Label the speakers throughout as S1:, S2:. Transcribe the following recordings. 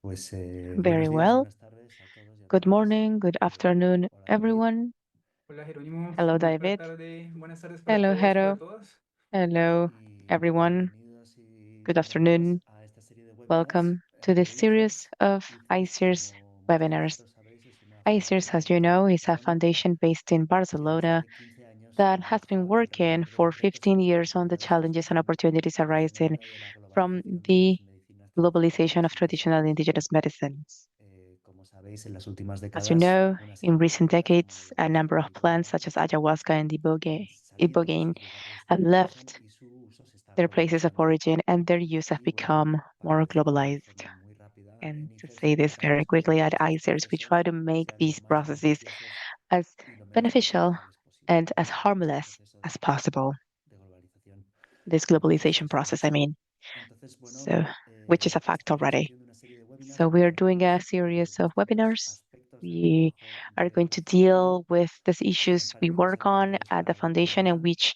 S1: Very well. Good morning, good afternoon, everyone.
S2: Hola Jerónimo,
S1: Hello,
S2: muy buena
S1: David.
S2: tarde, buenas tardes para
S1: Hello,
S2: todos, para
S1: Hero.
S2: todas.
S1: Hello, everyone. Good afternoon. Welcome to this series of ICERS webinars. ICERS, as you know, is a foundation based in Barcelona that has been working for 15 years on the challenges and opportunities arising from the globalization of traditional indigenous medicines. As you know, in recent decades, a number of plants such as ayahuasca and ibogaine have left their places of origin and their use have become more globalized. And to say this very quickly, at ICERS, we try to make these processes as beneficial and as harmless as possible. This globalization process, I mean, so which is a fact already. So we are doing a series of webinars. We are going to deal with these issues we work on at the foundation and which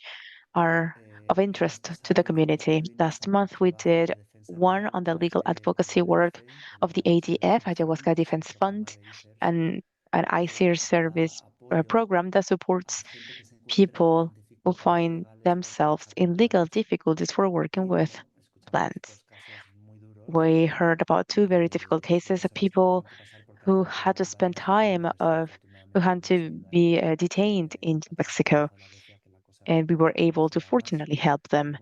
S1: are of interest to the community. Last month, we did one on the legal advocacy work of the ADF, Ayahuasca Defense Fund, and an ICER service program that supports people who find themselves in legal difficulties for working with plants. We heard about two very difficult cases of people who had to spend time who had to be detained in Mexico, and we were able to fortunately help them.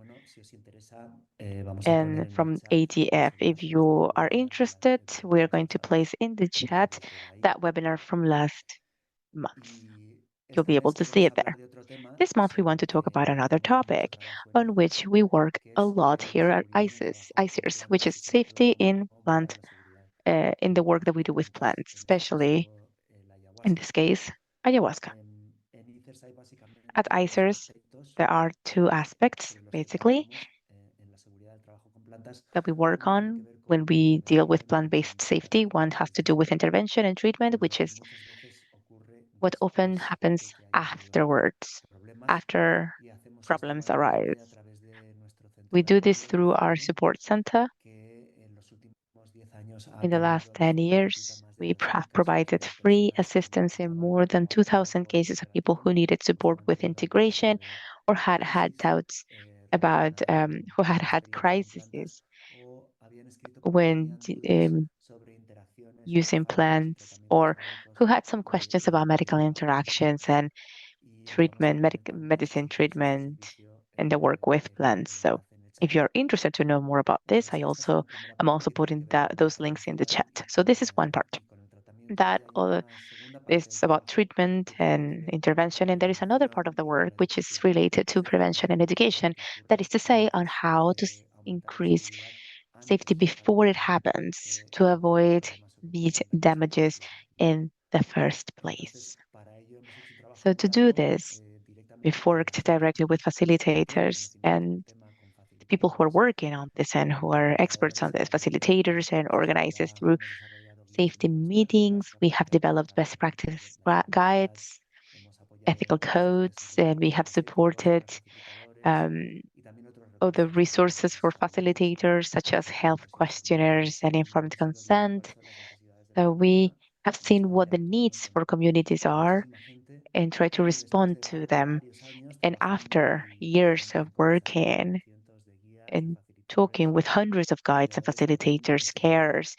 S1: And from ADF, if you are interested, we are going to place in the chat that webinar from last month. You'll be able to see it there. This month, we want to talk about another topic on which we work a lot here at ICERS, which is safety in plant in the work that we do with plants, especially in this case, ayahuasca. At ICERS, there are two aspects, basically, that we work on when we deal with plant-based safety. One has to do with intervention and treatment, which is what often happens afterwards, after problems arise. We do this through our support center. In the last 10 years, we have provided free assistance in more than 2,000 cases of people who needed support with integration or had had doubts about who had had crises when using plants or who had some questions about medical interactions and treatment, medicine treatment, and the work with plants. So if you're interested to know more about this, I'm also putting those links in the chat. So this is one part. That is about treatment and intervention, and there is another part of the work which is related to prevention and education. That is to say, on how to increase safety before it happens to avoid these damages in the first place. So to do this, we've worked directly with facilitators and the people who are working on this and who are experts on this, facilitators and organizers through safety meetings. We have developed best practice guides, ethical codes, and we have supported um, other resources for facilitators, such as health questionnaires and informed consent. So we have seen what the needs for communities are and try to respond to them. And after years of working and talking with hundreds of guides and facilitators, carers,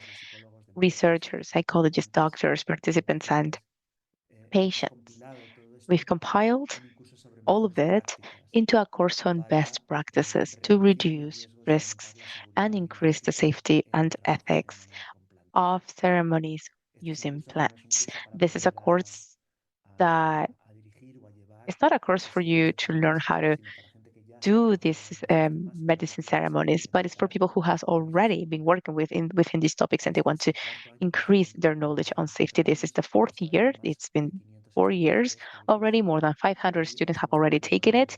S1: researchers, psychologists, doctors, participants, and patients, we've compiled all of it into a course on best practices to reduce risks and increase the safety and ethics of ceremonies using plants. This is a course that it's not a course for you to learn how to do these medicine ceremonies, but it's for people who has already been working within these topics and they want to increase their knowledge on safety. This is the fourth year. It's been 4 years already. More than 500 students have already taken it,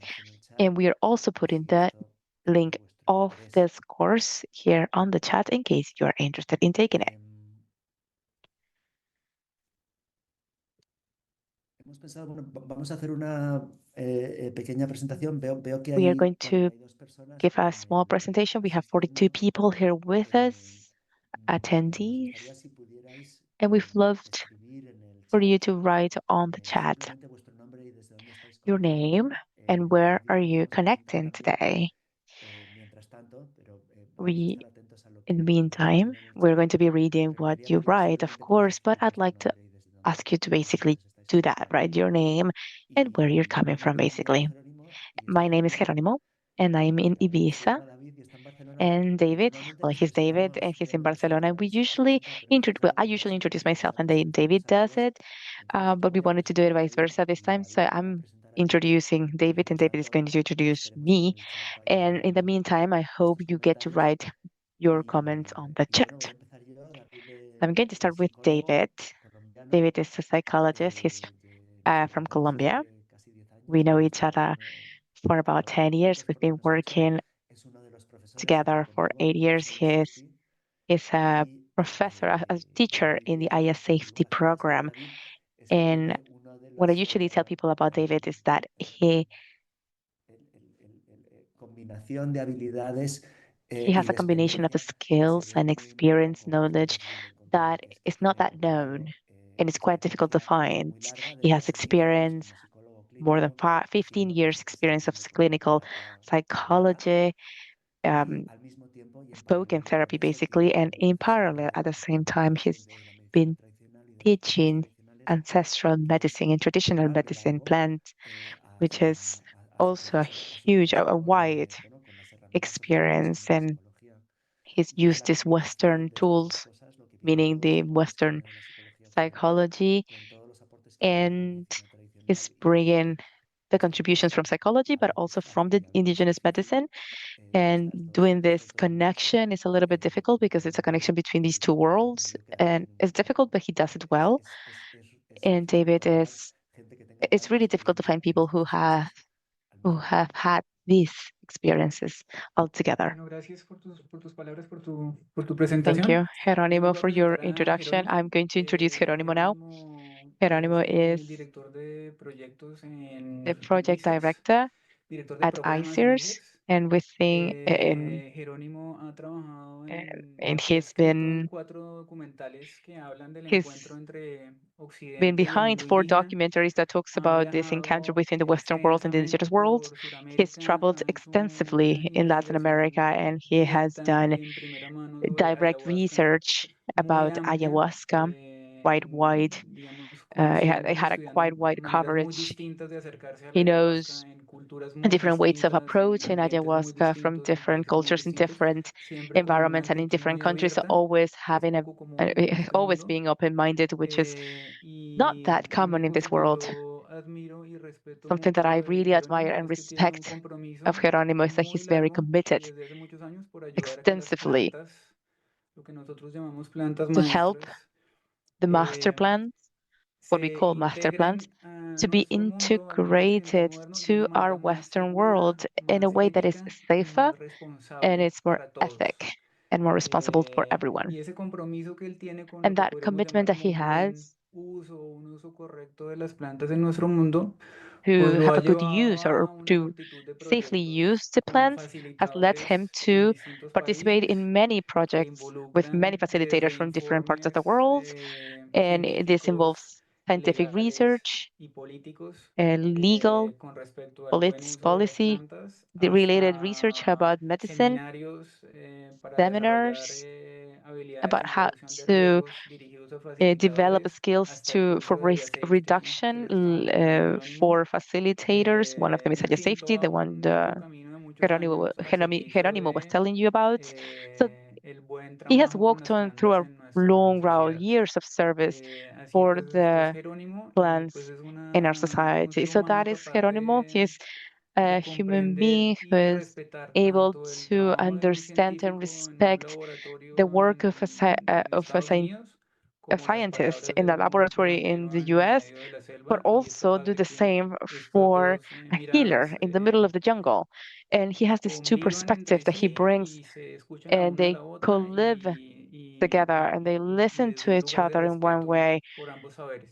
S1: and we are also putting the link of this course here on the chat in case you are interested in taking it. We are going to give a small presentation. We have 42 people here with us
S3: Me
S1: attendees,
S3: gustaría si pudierais
S1: and we've loved
S3: escribir en el
S1: for you
S3: chat
S1: to write on the chat
S3: simplemente vuestro nombre y desde dónde estáis
S1: your
S3: conectando.
S1: name and where are
S3: Y
S1: you
S3: vamos a presentar
S1: connecting
S3: también
S1: today.
S3: mientras tanto, pero vamos a
S1: We,
S3: estar atentos a lo
S1: in the
S3: que vayáis
S1: meantime,
S3: poniendo en el
S1: we're
S3: chat.
S1: going to be reading
S3: Pero
S1: what
S3: quería
S1: you
S3: pedir
S1: write, of
S3: simplemente podéis
S1: course, but
S3: escribir
S1: I'd
S3: vuestro
S1: like to
S3: nombre y
S1: ask you to
S3: desde dónde
S1: basically
S3: os estáis
S1: do that,
S3: conectando.
S1: write your name and where you're coming
S3: Mi
S1: from,
S3: nombre me llamo
S1: basically.
S3: Jerónimo y
S1: My
S3: estoy en
S1: name is
S3: Madrid.
S1: Jerónimo, and I'm in
S3: Se
S1: Ibiza.
S3: llama David y está en Barcelona.
S1: And
S3: Y
S1: David,
S3: normalmente
S1: well,
S3: nos
S1: he's David, and
S3: presentamos
S1: he's in
S3: primero
S1: Barcelona. We
S3: nosotros,
S1: usually
S3: presentar
S1: I
S3: y luego
S1: usually
S3: si
S1: introduce
S3: queréis
S1: myself,
S3: empezar
S1: and then
S3: vosotros
S1: David
S3: más
S1: does
S3: amigos.
S1: it.
S3: Entonces yo
S1: But we
S3: voy a
S1: wanted to do
S3: presentar
S1: it
S3: a
S1: vice
S3: David
S1: versa this
S3: y
S1: time. So
S3: David va a
S1: I'm
S3: presentar a David
S1: introducing
S3: y
S1: David, and David
S3: luchar
S1: is going to
S3: por
S1: introduce
S3: queremos que
S1: me.
S3: por el chat vayan
S1: And in the
S3: poniendo
S1: meantime, I hope
S3: vuestros
S1: you get to
S3: comentarios.
S1: write your comments on the
S3: Bueno, voy
S1: chat.
S3: a empezar yo. David
S1: I'm going to
S3: es
S1: start with
S3: psicólogo
S1: David.
S3: colombiano
S1: David is a psychologist. He's
S3: nos
S1: from
S3: conocemos
S1: Colombia.
S3: hace casi 10
S1: We
S3: años,
S1: know
S3: llevamos
S1: each other
S3: trabajando
S1: for about 10
S3: trabajando
S1: years.
S3: juntos
S1: We've
S3: porque
S1: been working
S3: es uno de los profesores junto
S1: together for
S3: conmigo
S1: 8 years.
S3: de safety
S1: He's a
S3: y
S1: professor, a
S3: yo
S1: teacher in the
S3: viviría
S1: IA
S3: en el
S1: safety
S3: lugar que pasa que
S1: program.
S3: David es que
S1: And
S3: tiene una de
S1: what I
S3: las
S1: usually tell people about David is that he
S3: combinación de habilidades
S1: he
S3: y
S1: has a
S3: de
S1: combination of
S3: experiencia que se
S1: skills
S3: ve
S1: and
S3: muy
S1: experience,
S3: poco o que no
S1: knowledge
S3: se suele encontrar,
S1: that
S3: que es que
S1: is not
S3: tiene
S1: that
S3: como
S1: known
S3: yo
S1: and it's quite difficult to
S3: experiencia
S1: find.
S3: muy larga
S1: He
S3: desde el
S1: has
S3: servicio, pues
S1: experience,
S3: como psicólogo
S1: more than
S3: clínico,
S1: 15
S3: haciendo
S1: years
S3: cosas que se
S1: experience of
S3: entiende como
S1: clinical
S3: terapia guiada
S1: psychology,
S3: y
S1: um,
S3: al mismo tiempo y en
S1: spoken
S3: paralelo
S1: therapy,
S3: es el
S1: basically.
S3: primer
S1: And in parallel,
S3: profesor
S1: at the same
S3: de
S1: time,
S3: medicina,
S1: he's
S3: desde la medicina
S1: been
S3: tradicional y de las plantas
S1: teaching
S3: tradicionales,
S1: ancestral
S3: que es
S1: medicine and traditional
S3: igual de
S1: medicine
S3: largo,
S1: plants, which is also a
S3: a su
S1: huge, a
S3: profesión
S1: wide
S3: con las herramientas actuales,
S1: experience.
S3: con la
S1: And
S3: psicología.
S1: he's
S3: Y es
S1: used
S3: la
S1: these
S3: combinación
S1: Western
S3: de estas dos
S1: tools,
S3: cosas lo que viene a
S1: meaning
S3: toda
S1: the
S3: esta
S1: Western
S3: historia de la psicología occidental,
S1: psychology,
S3: con todos los aportes que vienen de la
S1: and
S3: medicina
S1: he's
S3: tradicional y
S1: bringing the
S3: esto
S1: contributions from psychology, but
S3: para
S1: also
S3: empezar
S1: from the
S3: y algo más
S1: indigenous
S3: difícil.
S1: medicine. And doing this
S3: Estos dos mundos
S1: connection is a little bit difficult because it's a connection between these two worlds,
S3: tendría que dar
S1: and it's difficult, but he does it well.
S3: es
S1: And
S3: difícil
S1: David
S3: encontrar
S1: is,
S3: gente que tenga
S1: it's
S3: tanta
S1: really difficult to
S3: experiencia
S1: find
S3: en
S1: people
S3: estas dos cosas al
S1: who
S3: mismo
S1: have
S3: tiempo.
S1: had these experiences altogether.
S2: Bueno, gracias por tus palabras, por tu
S1: Thank
S2: presentación.
S1: you,
S2: Yo
S1: Jerónimo,
S2: les voy a
S1: for your
S2: presentar a
S1: introduction.
S2: Jerónimo.
S1: I'm going to introduce Jerónimo now.
S2: Jerónimo es
S1: Jerónimo is
S2: el director de proyectos
S1: the
S2: en
S1: project
S2: ICERS,
S1: director
S2: director de
S1: at
S2: programas en
S1: ICERS,
S2: ICERS.
S1: and within
S2: Jerónimo ha trabajado
S1: and
S2: y ha escrito en 4 documentales que hablan del encuentro
S1: he's
S2: entre
S1: been
S2: Occidente y el
S1: behind
S2: mundo
S1: 4
S2: indígena.
S1: documentaries that talks
S2: Ha
S1: about this encounter
S2: viajado
S1: between the Western world and the
S2: extensamente
S1: indigenous world.
S2: por
S1: He's
S2: Sudamérica,
S1: traveled
S2: ha hecho
S1: extensively
S2: unas
S1: in Latin America,
S2: investigación
S1: and he has
S2: directa
S1: done
S2: y en primera mano sobre
S1: direct
S2: ayahuasca
S1: research
S2: muy
S1: about
S2: amplia,
S1: ayahuasca, quite wide.
S2: digamos,
S1: It
S2: conociendo,
S1: had a quite
S2: estudiando
S1: wide
S2: maneras muy
S1: coverage.
S2: distintas de acercarse a la
S1: He
S2: ayahuasca
S1: knows
S2: en culturas muy
S1: different ways of
S2: distintas, en
S1: approaching
S2: ambientes muy
S1: ayahuasca from
S2: distintos, en
S1: different
S2: países muy
S1: cultures in
S2: distintos,
S1: different
S2: siempre con una
S1: environments and in
S2: actitud
S1: different
S2: muy
S1: countries. So
S2: abierta,
S1: always
S2: que es
S1: having
S2: poco común en este
S1: always
S2: mundo.
S1: being open-minded, which is not
S2: Y
S1: that
S2: una
S1: common in
S2: cosa
S1: this
S2: que
S1: world.
S2: yo admiro y respeto
S1: Something that I
S2: mucho de
S1: really admire
S2: Jerónimo
S1: and
S2: es que tiene un
S1: respect of
S2: compromiso
S1: Jerónimo is that
S2: muy
S1: he's very
S2: largo y
S1: committed
S2: desde hace muchos años por ayudar a que las
S1: extensively
S2: plantas, lo que nosotros llamamos plantas
S1: to help
S2: maestras,
S1: the master
S2: eh,
S1: plans, what we
S2: se
S1: call master plans,
S2: integren a
S1: to be
S2: nuestro mundo, al mundo occidental
S1: integrated
S2: moderno, de
S1: to
S2: una
S1: our
S2: manera más
S1: Western
S2: segura,
S1: world in a
S2: más
S1: way that is
S2: ética y
S1: safer
S2: más
S1: and
S2: responsable
S1: it's more
S2: para todos.
S1: ethic and more responsible for everyone.
S2: Y ese compromiso que él tiene con lo
S1: And
S2: que
S1: that
S2: podríamos
S1: commitment
S2: llamar
S1: that
S2: como
S1: he
S2: un buen
S1: has
S2: uso o un uso correcto de las plantas en nuestro mundo, pues
S1: to
S2: lo
S1: have
S2: ha
S1: a good
S2: llevado
S1: use or
S2: a una
S1: to
S2: multitud de
S1: safely
S2: proyectos
S1: use the
S2: como
S1: plants has led him
S2: facilitadores en
S1: to
S2: distintos
S1: participate
S2: países
S1: in many
S2: que
S1: projects with many
S2: involucran
S1: facilitators
S2: desde
S1: from different parts of the
S2: informes
S1: world. And this
S2: científicos,
S1: involves scientific
S2: legales
S1: research,
S2: y políticos
S1: legal
S2: con respecto al buen uso de las
S1: policy,
S2: plantas,
S1: the related research
S2: hasta
S1: about medicine,
S2: seminarios para desarrollar
S1: seminars
S2: habilidades
S1: about
S2: en
S1: how
S2: reducción de
S1: to
S2: riesgos dirigidos a
S1: develop
S2: facilitadores,
S1: skills
S2: hasta el
S1: to for
S2: curso de Aya
S1: risk
S2: Safety que
S1: reduction
S2: les estaba mencionando Jerónimo.
S1: for facilitators. One of them is
S2: En
S1: Aya
S2: fin,
S1: Safety, the
S2: todo
S1: one
S2: un largo
S1: the
S2: camino de muchos años al servicio
S1: Jerónimo was
S2: de
S1: telling you about. So
S2: el buen
S1: he has
S2: trabajo con
S1: walked
S2: las
S1: on through
S2: plantas
S1: a
S2: en nuestra
S1: long route,
S2: sociedad.
S1: years of service
S2: Así
S1: for
S2: entonces esto es
S1: the
S2: Jerónimo y pues
S1: plants
S2: es
S1: in our
S2: un
S1: society.
S2: ser
S1: So
S2: humano
S1: that is
S2: capaz
S1: Jerónimo. He's a
S2: de
S1: human
S2: comprender
S1: being who
S2: y
S1: is
S2: respetar
S1: able
S2: tanto el
S1: to
S2: trabajo de un
S1: understand and
S2: científico en un
S1: respect the
S2: laboratorio
S1: work
S2: en Estados Unidos,
S1: a
S2: como las
S1: scientist
S2: palabras
S1: in
S2: de
S1: the
S2: un
S1: laboratory in
S2: curandero
S1: the
S2: en el
S1: US,
S2: medio de la
S1: but
S2: selva y es
S1: also
S2: capaz
S1: do
S2: de
S1: the
S2: que
S1: same
S2: estos
S1: for
S2: dos
S1: a healer
S2: mirages
S1: in the middle of the jungle. And he has these two
S2: convivan entre
S1: perspectives that he
S2: sí
S1: brings,
S2: y se escuchan la
S1: and
S2: una a
S1: they
S2: la otra
S1: co-live together and they
S2: y
S1: listen
S2: desde
S1: to
S2: un
S1: each
S2: lugar de
S1: other in one
S2: respeto
S1: way.
S2: por ambos saberes.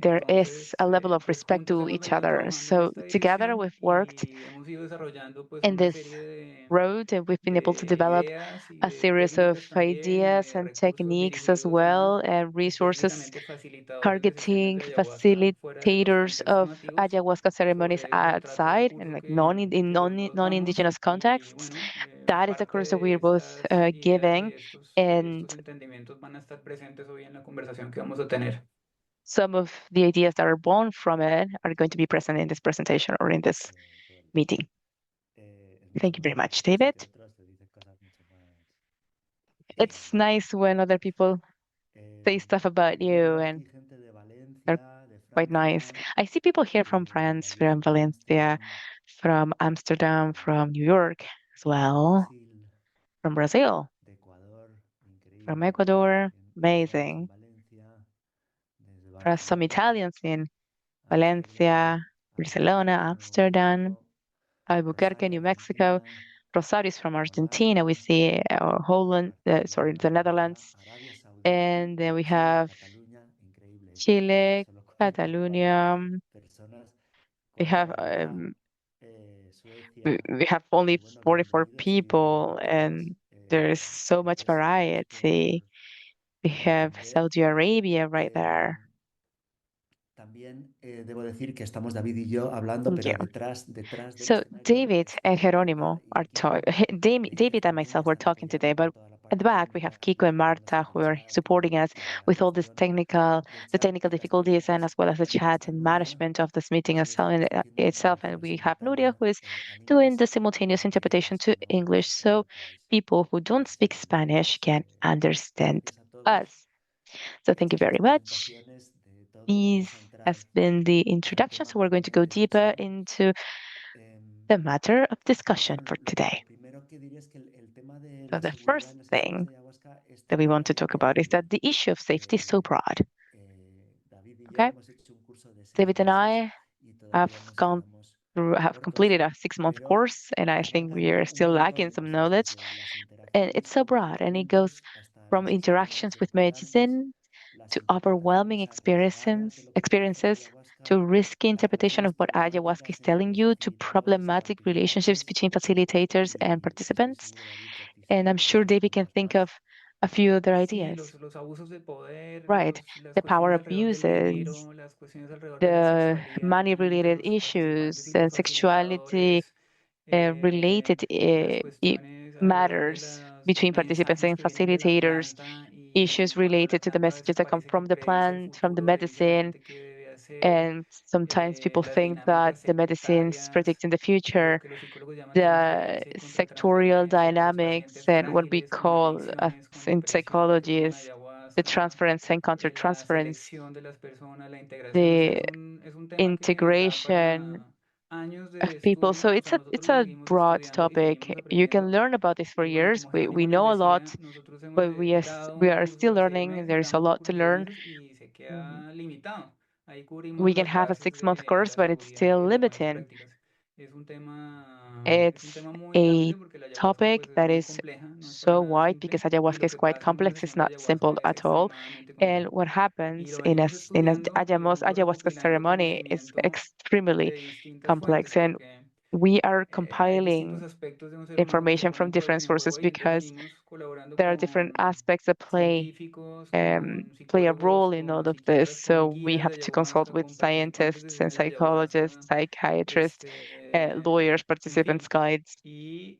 S1: there is a level of respect
S2: juntos
S1: to
S2: hemos
S1: each
S2: venido
S1: other.
S2: trabajando en
S1: So
S2: esta
S1: together
S2: dirección
S1: we've worked
S2: y hemos ido desarrollando pues
S1: in
S2: una
S1: this
S2: serie
S1: road, and we've been able to
S2: de
S1: develop
S2: ideas y
S1: a
S2: de
S1: series of
S2: técnicas también y
S1: ideas
S2: de
S1: and
S2: recursos
S1: techniques as
S2: dirigidos a
S1: well, and resources
S2: precisamente facilitadores de sesiones
S1: targeting
S2: de ayahuasca fuera de los
S1: facilitators
S2: contextos
S1: of
S2: nativos
S1: ayahuasca ceremonies
S2: sobre el sustrato del
S1: outside and
S2: curso
S1: like
S2: que todos damos
S1: non-indigenous
S2: y
S1: contexts.
S2: bueno,
S1: That is a
S2: parte
S1: course that we
S2: de
S1: are both
S2: estas ideas y
S1: giving, and
S2: estos entendimientos van a estar presentes hoy en la conversación que vamos a tener.
S1: some of the ideas that are born from it are going to be present in this presentation or in this
S3: Qué bonito.
S1: meeting.
S3: Es mucho
S1: Thank you
S3: más
S1: very much,
S3: gratificante
S1: David.
S3: que otras, te dicen cosas mucho más...
S1: It's
S3: eh,
S1: nice when other people say stuff about you,
S3: veo
S1: and
S3: aquí gente de
S1: they're
S3: Valencia, de
S1: quite nice.
S3: Francia,
S1: I see people here from
S3: de
S1: France, from
S3: allí, de
S1: Valencia,
S3: Ámsterdam,
S1: from Amsterdam,
S3: de,
S1: from New York as
S3: de
S1: well,
S3: Brasil,
S1: from Brazil,
S3: de Ecuador,
S1: from
S3: increíble.
S1: Ecuador,
S3: Italianos en
S1: amazing.
S3: Valencia, desde
S1: From some
S3: Barcelona,
S1: Italians in
S3: Ámsterdam,
S1: Valencia, Barcelona,
S3: Albuquerque, Nuevo
S1: Amsterdam,
S3: México,
S1: Albuquerque,
S3: Rosario,
S1: New Mexico.
S3: Argentina,
S1: Rosario is from Argentina. We
S3: Holanda,
S1: see Holland, sorry, the
S3: Barcelona,
S1: Netherlands.
S3: Arabia Saudí,
S1: And then we
S3: Chile,
S1: have
S3: Cataluña, increíble.
S1: Chile,
S3: Solo conozco cuatro
S1: Catalonia.
S3: personas.
S1: We have
S3: Canadá, Suecia.
S1: we have only
S3: Bueno,
S1: 44
S3: bienvenidos y
S1: people,
S3: bienvenidas.
S1: and there is so much
S3: Gracias
S1: variety. We
S3: por
S1: have
S3: atender.
S1: Saudi Arabia right there.
S3: También debo decir que estamos David y yo hablando,
S1: Thank you.
S3: pero detrás del
S1: So
S3: escenario
S1: David and
S3: está Marta
S1: Jerónimo
S3: y
S1: are
S3: Kiko.
S1: David and
S3: También que
S1: myself were
S3: están
S1: talking today,
S3: apoyando
S1: but
S3: con toda la
S1: at the
S3: parte
S1: back we have
S3: técnica
S1: Kiko
S3: y
S1: and Marta
S3: ocupándose
S1: who
S3: del
S1: are
S3: chat
S1: supporting us
S3: y de la
S1: with all this
S3: gestión del
S1: the
S3: chat
S1: technical
S3: y las
S1: difficulties, and as
S3: preguntas.
S1: well as the
S3: También
S1: chat
S3: está
S1: and
S3: Nuria,
S1: management of this meeting
S3: que está haciendo la
S1: itself. And
S3: traducción
S1: we have Nuria
S3: simultánea
S1: who is
S3: al
S1: doing the
S3: inglés
S1: simultaneous
S3: para que
S1: interpretation
S3: las
S1: to English,
S3: no
S1: so
S3: locales
S1: people who don't speak
S3: se queden.
S1: Spanish can understand
S3: Gracias a todos.
S1: us. So thank you
S3: Hechas las
S1: very much.
S3: presentaciones de todo,
S1: These
S3: vamos a
S1: has
S3: entrar
S1: been the
S3: al
S1: introduction. So
S3: tema
S1: we're going to
S3: de
S1: go deeper
S3: decisión.
S1: into
S3: Em,
S1: the matter of discussion
S3: bueno,
S1: for
S3: lo
S1: today.
S3: primero que diría es que el tema de
S1: So
S3: la
S1: the
S3: seguridad
S1: first
S3: en las sesiones
S1: thing
S3: de ayahuasca es
S1: that we
S3: también
S1: want to
S3: muy
S1: talk about is
S3: profundo.
S1: that the issue of safety is
S3: Eh,
S1: so broad.
S3: David y yo
S1: Okay,
S3: hemos hecho un curso de seis
S1: David and
S3: meses
S1: I
S3: y
S1: have
S3: todavía nos
S1: gone
S3: quedamos
S1: through, have
S3: cortos,
S1: completed a 6 month
S3: pero
S1: course, and I think
S3: abarca
S1: we are
S3: un
S1: still lacking
S3: montón,
S1: some
S3: o sea,
S1: knowledge.
S3: desde las
S1: And it's
S3: interacciones
S1: so
S3: con
S1: broad, and it goes
S3: medicamentos hasta
S1: from
S3: las experiencias
S1: interactions with
S3: vinculantes,
S1: medicine
S3: las
S1: to
S3: interpretaciones
S1: overwhelming
S3: arriesgadas de lo que puede hacer la
S1: experiences
S3: ayahuasca,
S1: to risky
S3: las
S1: interpretation of
S3: relaciones
S1: what ayahuasca
S3: problemáticas
S1: is telling
S3: entre
S1: you, to
S3: facilitadores y
S1: problematic relationships
S3: participantes
S1: between facilitators and
S3: y estoy
S1: participants.
S3: seguro, David, que a ti
S1: And
S3: seguro
S1: I'm
S3: que te
S1: sure
S3: puedes
S1: David can
S3: contar
S1: think
S3: más.
S1: of a few other
S2: Sí,
S1: ideas.
S2: los abusos de poder,
S1: Right.
S2: las
S1: The power
S2: cuestiones alrededor del
S1: abuses,
S2: dinero, las cuestiones alrededor de la
S1: the
S2: sexualidad entre
S1: money-related
S2: los participantes
S1: issues,
S2: y los
S1: and sexuality
S2: facilitadores, eh,
S1: related
S2: las cuestiones alrededor de
S1: matters
S2: los
S1: between participants
S2: mensajes
S1: and
S2: que vienen de la
S1: facilitators,
S2: planta
S1: issues
S2: y cuando la
S1: related to the
S2: planta
S1: messages that come
S2: desaparece que
S1: from the
S2: predice el
S1: plant, from the
S2: futuro, le dice a la
S1: medicine.
S2: gente qué debe hacer,
S1: And sometimes people
S2: las
S1: think that
S2: dinámicas
S1: the medicine's
S2: sectarias,
S1: predicting the
S2: lo
S1: future,
S2: que los psicólogos llaman
S1: the
S2: transferencia y
S1: sectorial
S2: contratransferencia con los
S1: dynamics,
S2: pacientes
S1: and what we
S2: frágiles, con
S1: call
S2: adicciones, con
S1: in
S2: depresión que
S1: psychology
S2: toman
S1: is the
S2: ayahuasca,
S1: transference and
S2: la
S1: countertransference,
S2: selección de las personas, la integración, o sea,
S1: the
S2: es un tema que da
S1: integration
S2: para años de
S1: of people. So
S2: estudio, o sea,
S1: it's
S2: nosotros lo
S1: a
S2: seguimos
S1: broad
S2: estudiando y
S1: topic.
S2: seguimos
S1: You can
S2: aprendiendo.
S1: learn about this for
S2: Y bueno,
S1: years.
S2: como
S1: We
S2: Jerónimo les
S1: know a lot,
S2: decía, nosotros hemos
S1: but
S2: dado
S1: we
S2: un
S1: are
S2: curso
S1: still
S2: de 6
S1: learning.
S2: meses,
S1: There's a
S2: damos un
S1: lot to
S2: curso de 6
S1: learn.
S2: meses y se
S1: Mhm.
S2: queda limitado. Ahí cubrimos
S1: We can
S2: las
S1: have a
S2: bases
S1: 6 month
S2: de
S1: course,
S2: la
S1: but it's
S2: seguridad
S1: still
S2: y las buenas
S1: limiting.
S2: prácticas. Es un
S1: It's
S2: tema muy
S1: a
S2: amplio porque la ayahuasca pues
S1: topic
S2: es
S1: that
S2: muy
S1: is
S2: compleja, no es para
S1: so
S2: nada
S1: wide
S2: simple
S1: because
S2: y
S1: ayahuasca
S2: lo
S1: is
S2: que
S1: quite
S2: pasa en una
S1: complex. It's
S2: sesión de
S1: not simple
S2: ayahuasca es
S1: at all.
S2: extremadamente
S1: And
S2: complejo
S1: what
S2: y
S1: happens
S2: lo
S1: in
S2: venimos
S1: in a
S2: estudiando y venimos
S1: ayahuasca
S2: recopilando
S1: ceremony is
S2: conocimiento
S1: extremely
S2: de distintas fuentes
S1: complex, and
S2: porque
S1: we are
S2: hay distintos
S1: compiling
S2: aspectos de un ser humano que se
S1: information from
S2: ponen por
S1: different
S2: en juego
S1: sources
S2: ahí, entonces
S1: because
S2: venimos colaborando
S1: there are different
S2: con
S1: aspects that
S2: científicos, con
S1: play a
S2: psicólogos,
S1: role in all
S2: con
S1: of this.
S2: psiquiatras, con
S1: So we
S2: guías de
S1: have to consult
S2: ayahuasca,
S1: with
S2: con participantes de
S1: scientists and
S2: sesiones de
S1: psychologists,
S2: ayahuasca,
S1: psychiatrists, lawyers,
S2: en
S1: participants,
S2: fin,
S1: guides.
S2: y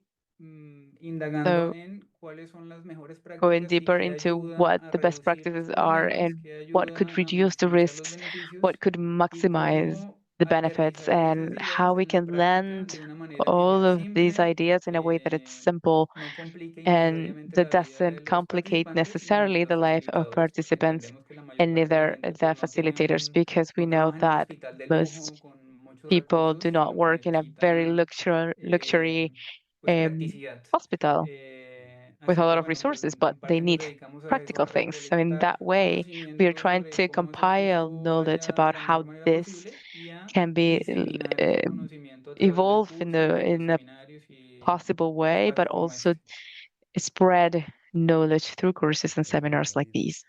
S2: indagando
S1: So
S2: en cuáles son las mejores
S1: going
S2: prácticas y
S1: deeper
S2: qué
S1: into
S2: ayuda
S1: what
S2: a
S1: the best
S2: reducir los
S1: practices are
S2: problemas,
S1: and
S2: qué
S1: what could
S2: ayuda a
S1: reduce the
S2: maximizar los
S1: risks, what
S2: beneficios
S1: could
S2: y
S1: maximize
S2: cómo
S1: the benefits,
S2: aterrizar esas
S1: and how
S2: ideas
S1: we
S2: en la
S1: can
S2: práctica
S1: land
S2: de una manera que
S1: all
S2: sea
S1: of these
S2: simple,
S1: ideas in a way that it's
S2: que
S1: simple
S2: no complique
S1: and
S2: innecesariamente
S1: that
S2: la vida de
S1: doesn't
S2: los
S1: complicate
S2: participantes ni de
S1: necessarily
S2: los
S1: the life of
S2: facilitadores, porque
S1: participants
S2: entendemos que la mayor
S1: and
S2: parte de la
S1: neither
S2: gente
S1: the
S2: pues no tiene
S1: facilitators, because we
S2: no
S1: know
S2: trabaja en un
S1: that
S2: hospital de lujo
S1: most
S2: con muchos
S1: people do
S2: recursos,
S1: not
S2: sino que
S1: work in a very
S2: necesitan
S1: luxury
S2: pues
S1: um,
S2: practicidad.
S1: hospital with a
S2: Así
S1: lot
S2: que
S1: of
S2: bueno, pues
S1: resources, but
S2: en
S1: they
S2: parte nos
S1: need
S2: dedicamos a eso,
S1: practical
S2: a
S1: things. So in that
S2: recolectar
S1: way, we are
S2: conocimiento
S1: trying
S2: sobre
S1: to
S2: cómo hacer que
S1: compile
S2: esto
S1: knowledge
S2: vaya de
S1: about
S2: la
S1: how
S2: mejor manera
S1: this
S2: posible y a
S1: can be
S2: diseminar ese conocimiento a través del
S1: evolve
S2: curso, de
S1: in a
S2: seminarios y
S1: possible way, but
S2: espacios como
S1: also
S2: este.
S1: spread knowledge through courses and
S3: Perfecto,
S1: seminars like
S3: David.
S1: these.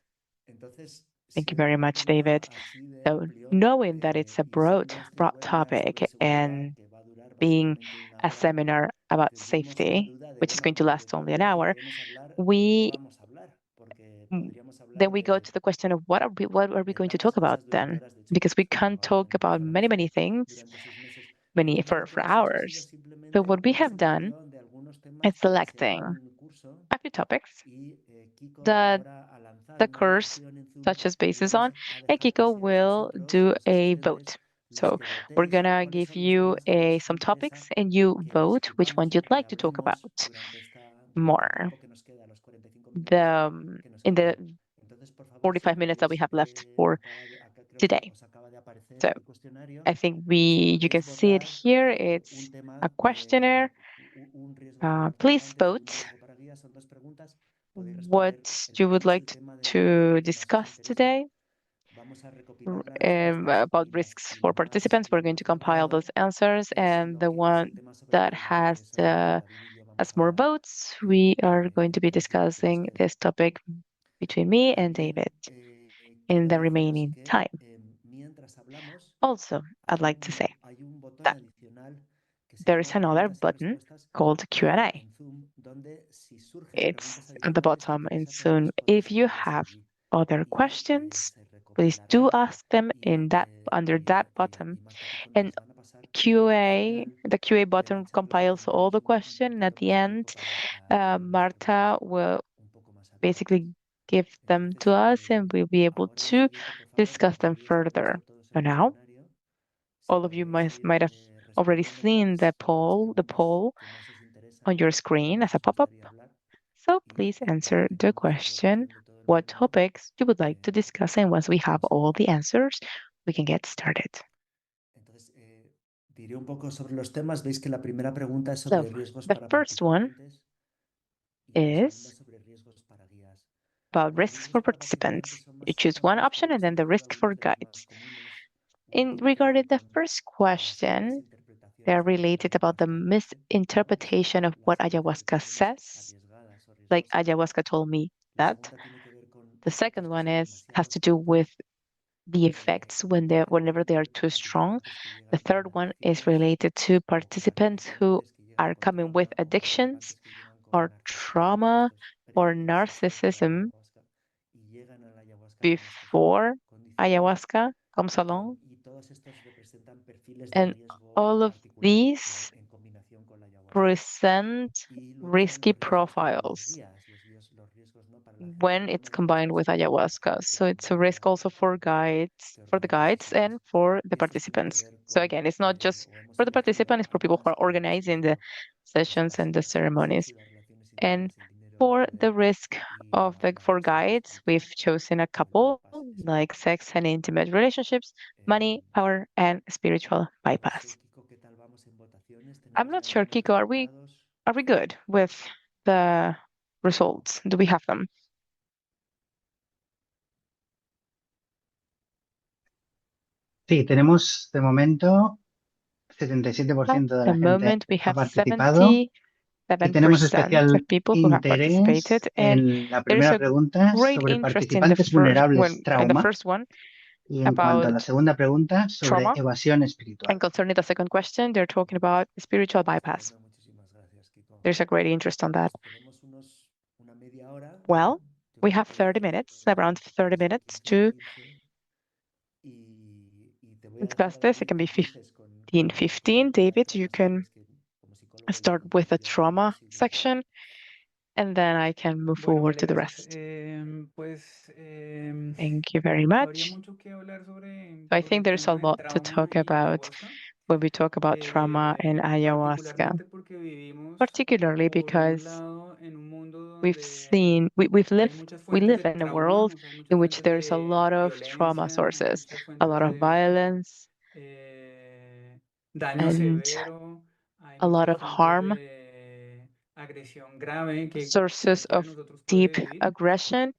S3: Entonces,
S1: Thank you very much,
S3: de manera
S1: David.
S3: así de
S1: So,
S3: amplio
S1: knowing that it's a
S3: y siendo nuestro
S1: broad
S3: webinar
S1: topic
S3: sobre seguridad,
S1: and
S3: que va a durar
S1: being
S3: básicamente una
S1: a
S3: hora,
S1: seminar about
S3: tendríamos una
S1: safety,
S3: duda de,
S1: which is
S3: bueno,
S1: going to last
S3: ¿de qué
S1: only
S3: es
S1: an
S3: lo que
S1: hour,
S3: queremos hablar y qué
S1: we
S3: vamos a hablar? Porque
S1: mm,
S3: podríamos hablar
S1: then we go
S3: de,
S1: to the question of what are we
S3: de
S1: going to
S3: tantas
S1: talk about
S3: cosas durante
S1: then?
S3: horas. De hecho,
S1: Because we
S3: lo
S1: can't
S3: vamos a
S1: talk about
S3: empezar a
S1: many
S3: hacer
S1: things
S3: durante 6 meses. Lo
S1: many
S3: que hemos
S1: for
S3: hecho nosotros ha sido
S1: hours. So
S3: simplemente
S1: what we
S3: una
S1: have done
S3: selección de algunos
S1: is
S3: temas que se dan en
S1: selecting
S3: un curso
S1: a few topics
S3: y Kiko va
S1: that
S3: ahora a lanzar
S1: the
S3: una
S1: course
S3: votación en Zoom
S1: touches
S3: y
S1: bases
S3: vamos
S1: on,
S3: a
S1: and
S3: dejar que
S1: Kiko
S3: seáis
S1: will
S3: vosotros,
S1: do
S3: los
S1: a vote.
S3: asistentes, los
S1: So
S3: que
S1: we're
S3: votéis
S1: gonna
S3: cuáles
S1: give
S3: son los
S1: you
S3: temas que os
S1: some topics
S3: interesa
S1: and you
S3: que
S1: vote which one
S3: discutamos
S1: you'd
S3: o que
S1: like to talk about
S3: hablemos durante el
S1: more.
S3: tiempo que nos queda, los 45 minutos que nos
S1: In the
S3: quedan. Entonces, por favor, si
S1: 45 minutes that we
S3: podéis,
S1: have left for
S3: creo que
S1: today.
S3: os acaba de aparecer
S1: So
S3: el cuestionario,
S1: I think
S3: si
S1: you can
S3: podéis
S1: see it
S3: votar
S1: here.
S3: un
S1: It's a
S3: tema,
S1: questionnaire.
S3: un riesgo para
S1: Please
S3: participantes y un
S1: vote
S3: riesgo para guías, son dos preguntas. Podéis responder
S1: what
S3: el
S1: you would
S3: cuál es
S1: like
S3: el tema
S1: to
S3: que más os
S1: discuss
S3: interesa.
S1: today
S3: Vamos a recopilar las respuestas
S1: about risks for participants.
S3: y
S1: We're
S3: lo
S1: going to
S3: más
S1: compile
S3: bloqueador
S1: those answers,
S3: es
S1: and the
S3: es
S1: one
S3: el tema sobre el
S1: that
S3: cual
S1: has
S3: es algo que David y yo vamos
S1: has
S3: a
S1: more
S3: hablar
S1: votes, we are going to be
S3: en los días que nos
S1: discussing
S3: quedan.
S1: this topic between me and David
S3: También
S1: in
S3: quiero
S1: the
S3: deciros
S1: remaining
S3: que
S1: time.
S3: mientras hablamos
S1: Also, I'd like to say
S3: hay un botón
S1: that
S3: adicional que se
S1: there is
S3: llama
S1: another
S3: preguntas y
S1: button
S3: respuestas
S1: called Q&A.
S3: en Zoom, donde si surgen preguntas
S1: It's at the
S3: adicionales que
S1: bottom
S3: queréis
S1: and
S3: hacernos,
S1: soon.
S3: podéis
S1: If you
S3: hacerlas
S1: have
S3: allí
S1: other
S3: y
S1: questions,
S3: se
S1: please do
S3: recopilarán
S1: ask them
S3: y,
S1: in that under that button.
S3: Marta y Kiko nos
S1: And
S3: las van a pasar al
S1: QA,
S3: final
S1: the QA
S3: de la
S1: button
S3: charla, que
S1: compiles all
S3: tendremos
S1: the
S3: un
S1: questions, and at
S3: ratito
S1: the
S3: más de tiempo
S1: end,
S3: para hacer unas preguntas
S1: Marta will
S3: un poco más abiertas.
S1: basically give them to
S3: Entonces,
S1: us, and we'll be able
S3: ahora el
S1: to
S3: siguiente, por favor,
S1: discuss them
S3: habéis
S1: further.
S3: respondido todos el
S1: So now,
S3: cuestionario. Si
S1: all of you
S3: podéis
S1: might
S3: ir
S1: have already
S3: respondiendo
S1: seen
S3: cuáles son las
S1: the
S3: preguntas
S1: poll
S3: que más os
S1: on
S3: interesan
S1: your
S3: o de
S1: screen
S3: las
S1: as
S3: que
S1: a
S3: os
S1: pop-up.
S3: gustaría hablar
S1: So
S3: y
S1: please
S3: para
S1: answer
S3: que
S1: the
S3: tengamos una
S1: question
S3: votación de todo el
S1: what
S3: mundo
S1: topics you would like to discuss, and once we have
S3: vamos a
S1: all
S3: hacer.
S1: the answers, we can get started.
S3: Entonces, diré un poco sobre los temas. Veis que la primera pregunta es
S1: So
S3: sobre riesgos
S1: the
S3: para
S1: first one
S3: participantes y la segunda
S1: is
S3: sobre riesgos para guías.
S1: about
S3: Los
S1: risks
S3: riesgos
S1: for
S3: para participantes
S1: participants.
S3: son
S1: You
S3: más
S1: choose one
S3: generales, pero
S1: option and then the
S3: presento solo
S1: risk for
S3: algunos de los más
S1: guides.
S3: comunes. Uno
S1: In
S3: tiene que ver
S1: regarding the
S3: con
S1: first
S3: las malas
S1: question, they're
S3: interpretaciones de lo que es la
S1: related about the
S3: ayahuasca, o
S1: misinterpretation of what
S3: las
S1: ayahuasca
S3: interpretaciones
S1: says.
S3: arriesgadas o
S1: Like
S3: riesgosas.
S1: ayahuasca told me
S3: La
S1: that.
S3: segunda tiene que ver con
S1: The second
S3: efectos que
S1: one
S3: son
S1: is has
S3: demasiado
S1: to do with
S3: fuertes,
S1: the effects when whenever they are too strong.
S3: participantes que
S1: The
S3: llegan con
S1: third one is
S3: adicciones
S1: related to
S3: o
S1: participants who
S3: participantes que llegan
S1: are
S3: con
S1: coming with
S3: trauma o
S1: addictions
S3: participantes que llegan con
S1: or
S3: narcisismo,
S1: trauma
S3: estos
S1: or
S3: previos a saborear la
S1: narcissism
S3: ayahuasca y llegan a la ayahuasca con estos
S1: before
S3: condicionantes.
S1: ayahuasca comes along.
S3: Y todos estos representan perfiles de
S1: And
S3: riesgo
S1: all of
S3: particulares
S1: these
S3: en combinación con la ayahuasca.
S1: present
S3: Y luego están
S1: risky
S3: los riesgos para
S1: profiles
S3: los riesgos no para la gente
S1: when it's
S3: normal,
S1: combined with ayahuasca.
S3: que
S1: So it's a risk
S3: acompaña,
S1: also for guides,
S3: que
S1: for the
S3: organiza
S1: guides
S3: sesiones.
S1: and for the
S3: Y estos tienen que
S1: participants.
S3: ver
S1: So
S3: con,
S1: again, it's not just
S3: o hemos
S1: for the
S3: elegido
S1: participant, it's for people who
S3: algunas
S1: are
S3: para el
S1: organizing the
S3: riesgo
S1: sessions and the
S3: las finanzas
S1: ceremonies.
S3: y las relaciones
S1: And
S3: individuales, el dinero, el
S1: for the
S3: poder
S1: risk
S3: y
S1: of the
S3: la
S1: for
S3: relación
S1: guides, we've
S3: espiritual
S1: chosen a
S3: y la
S1: couple
S3: bypass
S1: like
S3: espiritual.
S1: sex and intimate relationships, money,
S3: Eh,
S1: power, and spiritual
S3: no sé,
S1: bypass.
S3: Kiko, ¿qué tal vamos en votaciones?
S1: I'm
S3: ¿Tenemos
S1: not
S3: ya
S1: sure,
S3: algunos
S1: Kiko,
S3: resultados?
S1: are we good with the results? Do we have them?
S4: Sí, tenemos de momento
S1: At
S4: 77% de
S1: the
S4: la gente
S1: moment, we
S4: ha
S1: have
S4: participado y tenemos
S1: 77%
S4: especial
S1: of people who have
S4: interés
S1: participated, and
S4: en la
S1: there is
S4: primera
S1: a
S4: pregunta
S1: great
S4: sobre
S1: interest in the
S4: participantes
S1: first
S4: vulnerables
S1: when in the
S4: trauma
S1: first one
S4: y en cuanto a la
S1: about
S4: segunda pregunta sobre
S1: trauma.
S4: evasión
S1: And
S4: espiritual.
S1: concerning the second question, they're talking about spiritual bypass.
S3: Estupendo, muchísimas gracias, Kiko.
S1: There's a great interest on that.
S3: Pues tenemos una media hora.
S1: Well,
S3: Yo
S1: we
S3: creo
S1: have
S3: que
S1: 30 minutes, around 30
S3: puede ser
S1: minutes
S3: 15,
S1: to
S3: 15. Y te voy a dejar
S1: discuss
S3: a
S1: this. It
S3: David
S1: can
S3: que
S1: be
S3: empieces
S1: 15,
S3: con el
S1: 15.
S3: tema de
S1: David, you
S3: trauma, si
S1: can
S3: quieres, que como psicólogo yo
S1: start
S3: creo
S1: with
S3: que
S1: the
S3: ya lo
S1: trauma
S3: llevas y lo
S1: section, and then I can move
S2: Bueno,
S1: forward
S2: vale,
S1: to the
S2: gracias.
S1: rest.
S2: Pues
S1: Thank you very
S2: habría
S1: much.
S2: mucho que hablar sobre,
S1: So I
S2: sobre
S1: think
S2: el
S1: there's a
S2: tema del
S1: lot to
S2: trauma
S1: talk
S2: y la
S1: about
S2: ayahuasca,
S1: when we talk about trauma and ayahuasca,
S2: particularmente porque vivimos,
S1: particularly
S2: por un
S1: because
S2: lado, en un mundo
S1: we've
S2: donde
S1: seen,
S2: hay muchas
S1: we
S2: fuentes
S1: live
S2: de
S1: in a
S2: trauma,
S1: world
S2: o sea, hay
S1: in
S2: muchas
S1: which
S2: fuentes
S1: there's a
S2: de
S1: lot of trauma
S2: violencia, hay
S1: sources,
S2: muchas
S1: a
S2: fuentes
S1: lot of
S2: de
S1: violence,
S2: daño
S1: and
S2: severo, hay
S1: a lot
S2: muchas
S1: of
S2: fuentes
S1: harm,
S2: de agresión grave que
S1: sources
S2: cualquiera de
S1: of
S2: nosotros puede
S1: deep
S2: vivir.
S1: aggression.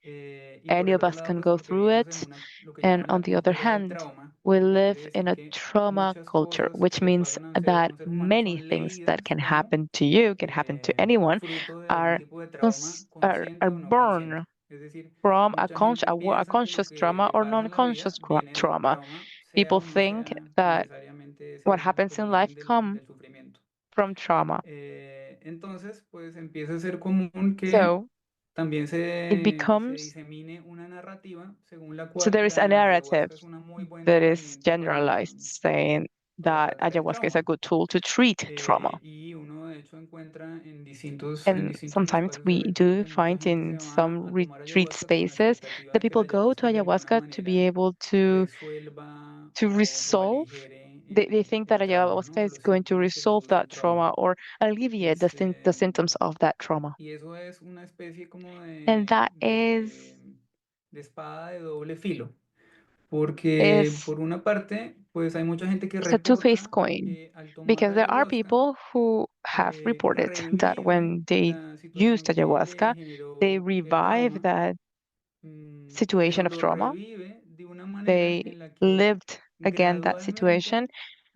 S2: Y por
S1: Any
S2: el
S1: of
S2: otro
S1: us
S2: lado,
S1: can
S2: pues
S1: go
S2: porque
S1: through
S2: vivimos en
S1: it.
S2: una, lo que
S1: And
S2: llaman
S1: on
S2: la
S1: the other
S2: cultura del
S1: hand,
S2: trauma,
S1: we
S2: lo que quiere
S1: live in
S2: decir
S1: a
S2: que
S1: trauma
S2: muchas
S1: culture,
S2: cosas
S1: which
S2: que le
S1: means
S2: pasan a
S1: that
S2: un ser humano
S1: many
S2: son
S1: things that
S2: leídas
S1: can
S2: como
S1: happen to you, can happen to anyone,
S2: fruto de algún
S1: are
S2: tipo de trauma
S1: are
S2: consciente o no
S1: born
S2: consciente.
S1: from a,
S2: mucha gente
S1: a
S2: piensa que lo
S1: conscious
S2: que
S1: trauma
S2: le
S1: or
S2: pasa en la vida
S1: non-conscious
S2: viene de un
S1: trauma.
S2: trauma, sea
S1: People
S2: o no
S1: think
S2: sea
S1: that
S2: necesariamente ese
S1: what
S2: el
S1: happens in life
S2: origen
S1: come
S2: del sufrimiento.
S1: from trauma.
S2: Entonces, pues empieza a ser común que
S1: So
S2: también
S1: it
S2: se
S1: becomes,
S2: disemine una narrativa según la
S1: so
S2: cual
S1: there is a
S2: la
S1: narrative
S2: ayahuasca es una muy buena
S1: that is
S2: herramienta
S1: generalized saying
S2: para
S1: that
S2: tratar el
S1: ayahuasca is a
S2: trauma.
S1: good tool to treat trauma.
S2: Y uno de hecho encuentra en
S1: And
S2: distintos
S1: sometimes
S2: espacios de
S1: we
S2: retiro
S1: do
S2: que mucha
S1: find
S2: gente
S1: in
S2: se va
S1: some
S2: a tomar
S1: retreat
S2: ayahuasca con la
S1: spaces
S2: expectativa
S1: that
S2: de que
S1: people
S2: la
S1: go to
S2: ayahuasca de alguna
S1: ayahuasca to be
S2: manera
S1: able
S2: resuelva
S1: to
S2: o
S1: resolve.
S2: aligere
S1: They think that
S2: el trauma,
S1: ayahuasca
S2: ¿no?
S1: is
S2: Los
S1: going to
S2: síntomas que
S1: resolve
S2: produce
S1: that
S2: el trauma.
S1: trauma or alleviate the
S2: Este,
S1: symptoms of that trauma.
S2: y eso es una especie como
S1: And that is
S2: de espada de doble filo, porque
S1: is
S2: por una parte, pues hay mucha gente que
S1: it's a two-faced
S2: reporta
S1: coin
S2: que al tomar
S1: because there are
S2: ayahuasca
S1: people who have reported that
S2: revive
S1: when they
S2: la situación
S1: used
S2: que le
S1: ayahuasca, they
S2: generó el
S1: revive
S2: trauma,
S1: that
S2: pero
S1: situation of
S2: lo
S1: trauma.
S2: revive de una manera
S1: They
S2: en la que
S1: lived again that
S2: gradualmente
S1: situation,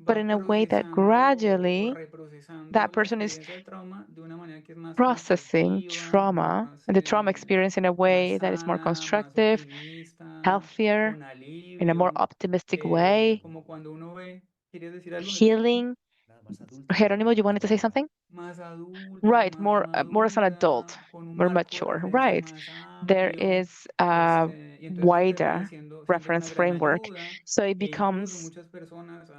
S1: but
S2: va
S1: in a way that
S2: procesando o
S1: gradually
S2: reprocesando
S1: that
S2: la
S1: person is
S2: experiencia del trauma de una manera que es más
S1: processing
S2: constructiva,
S1: trauma and the trauma experience in a
S2: más
S1: way that is more
S2: sana, más
S1: constructive,
S2: optimista,
S1: healthier,
S2: con
S1: in a more
S2: alivio,
S1: optimistic way,
S2: como cuando uno ve, ¿quieres decir algo, Jerónimo?
S1: healing.
S3: Nada, más adulta y
S1: Jerónimo, you
S3: más
S1: wanted to say
S3: madura.
S1: something?
S2: Más adulta,
S1: Right,
S2: más
S1: more as an adult,
S2: madura, con un
S1: more
S2: marco de
S1: mature.
S2: referencia
S1: Right.
S2: más
S1: There
S2: amplio,
S1: is a
S2: y entonces eso termina
S1: wider
S2: siendo una
S1: reference
S2: gran
S1: framework.
S2: ayuda,
S1: So it
S2: e incluso
S1: becomes
S2: muchas personas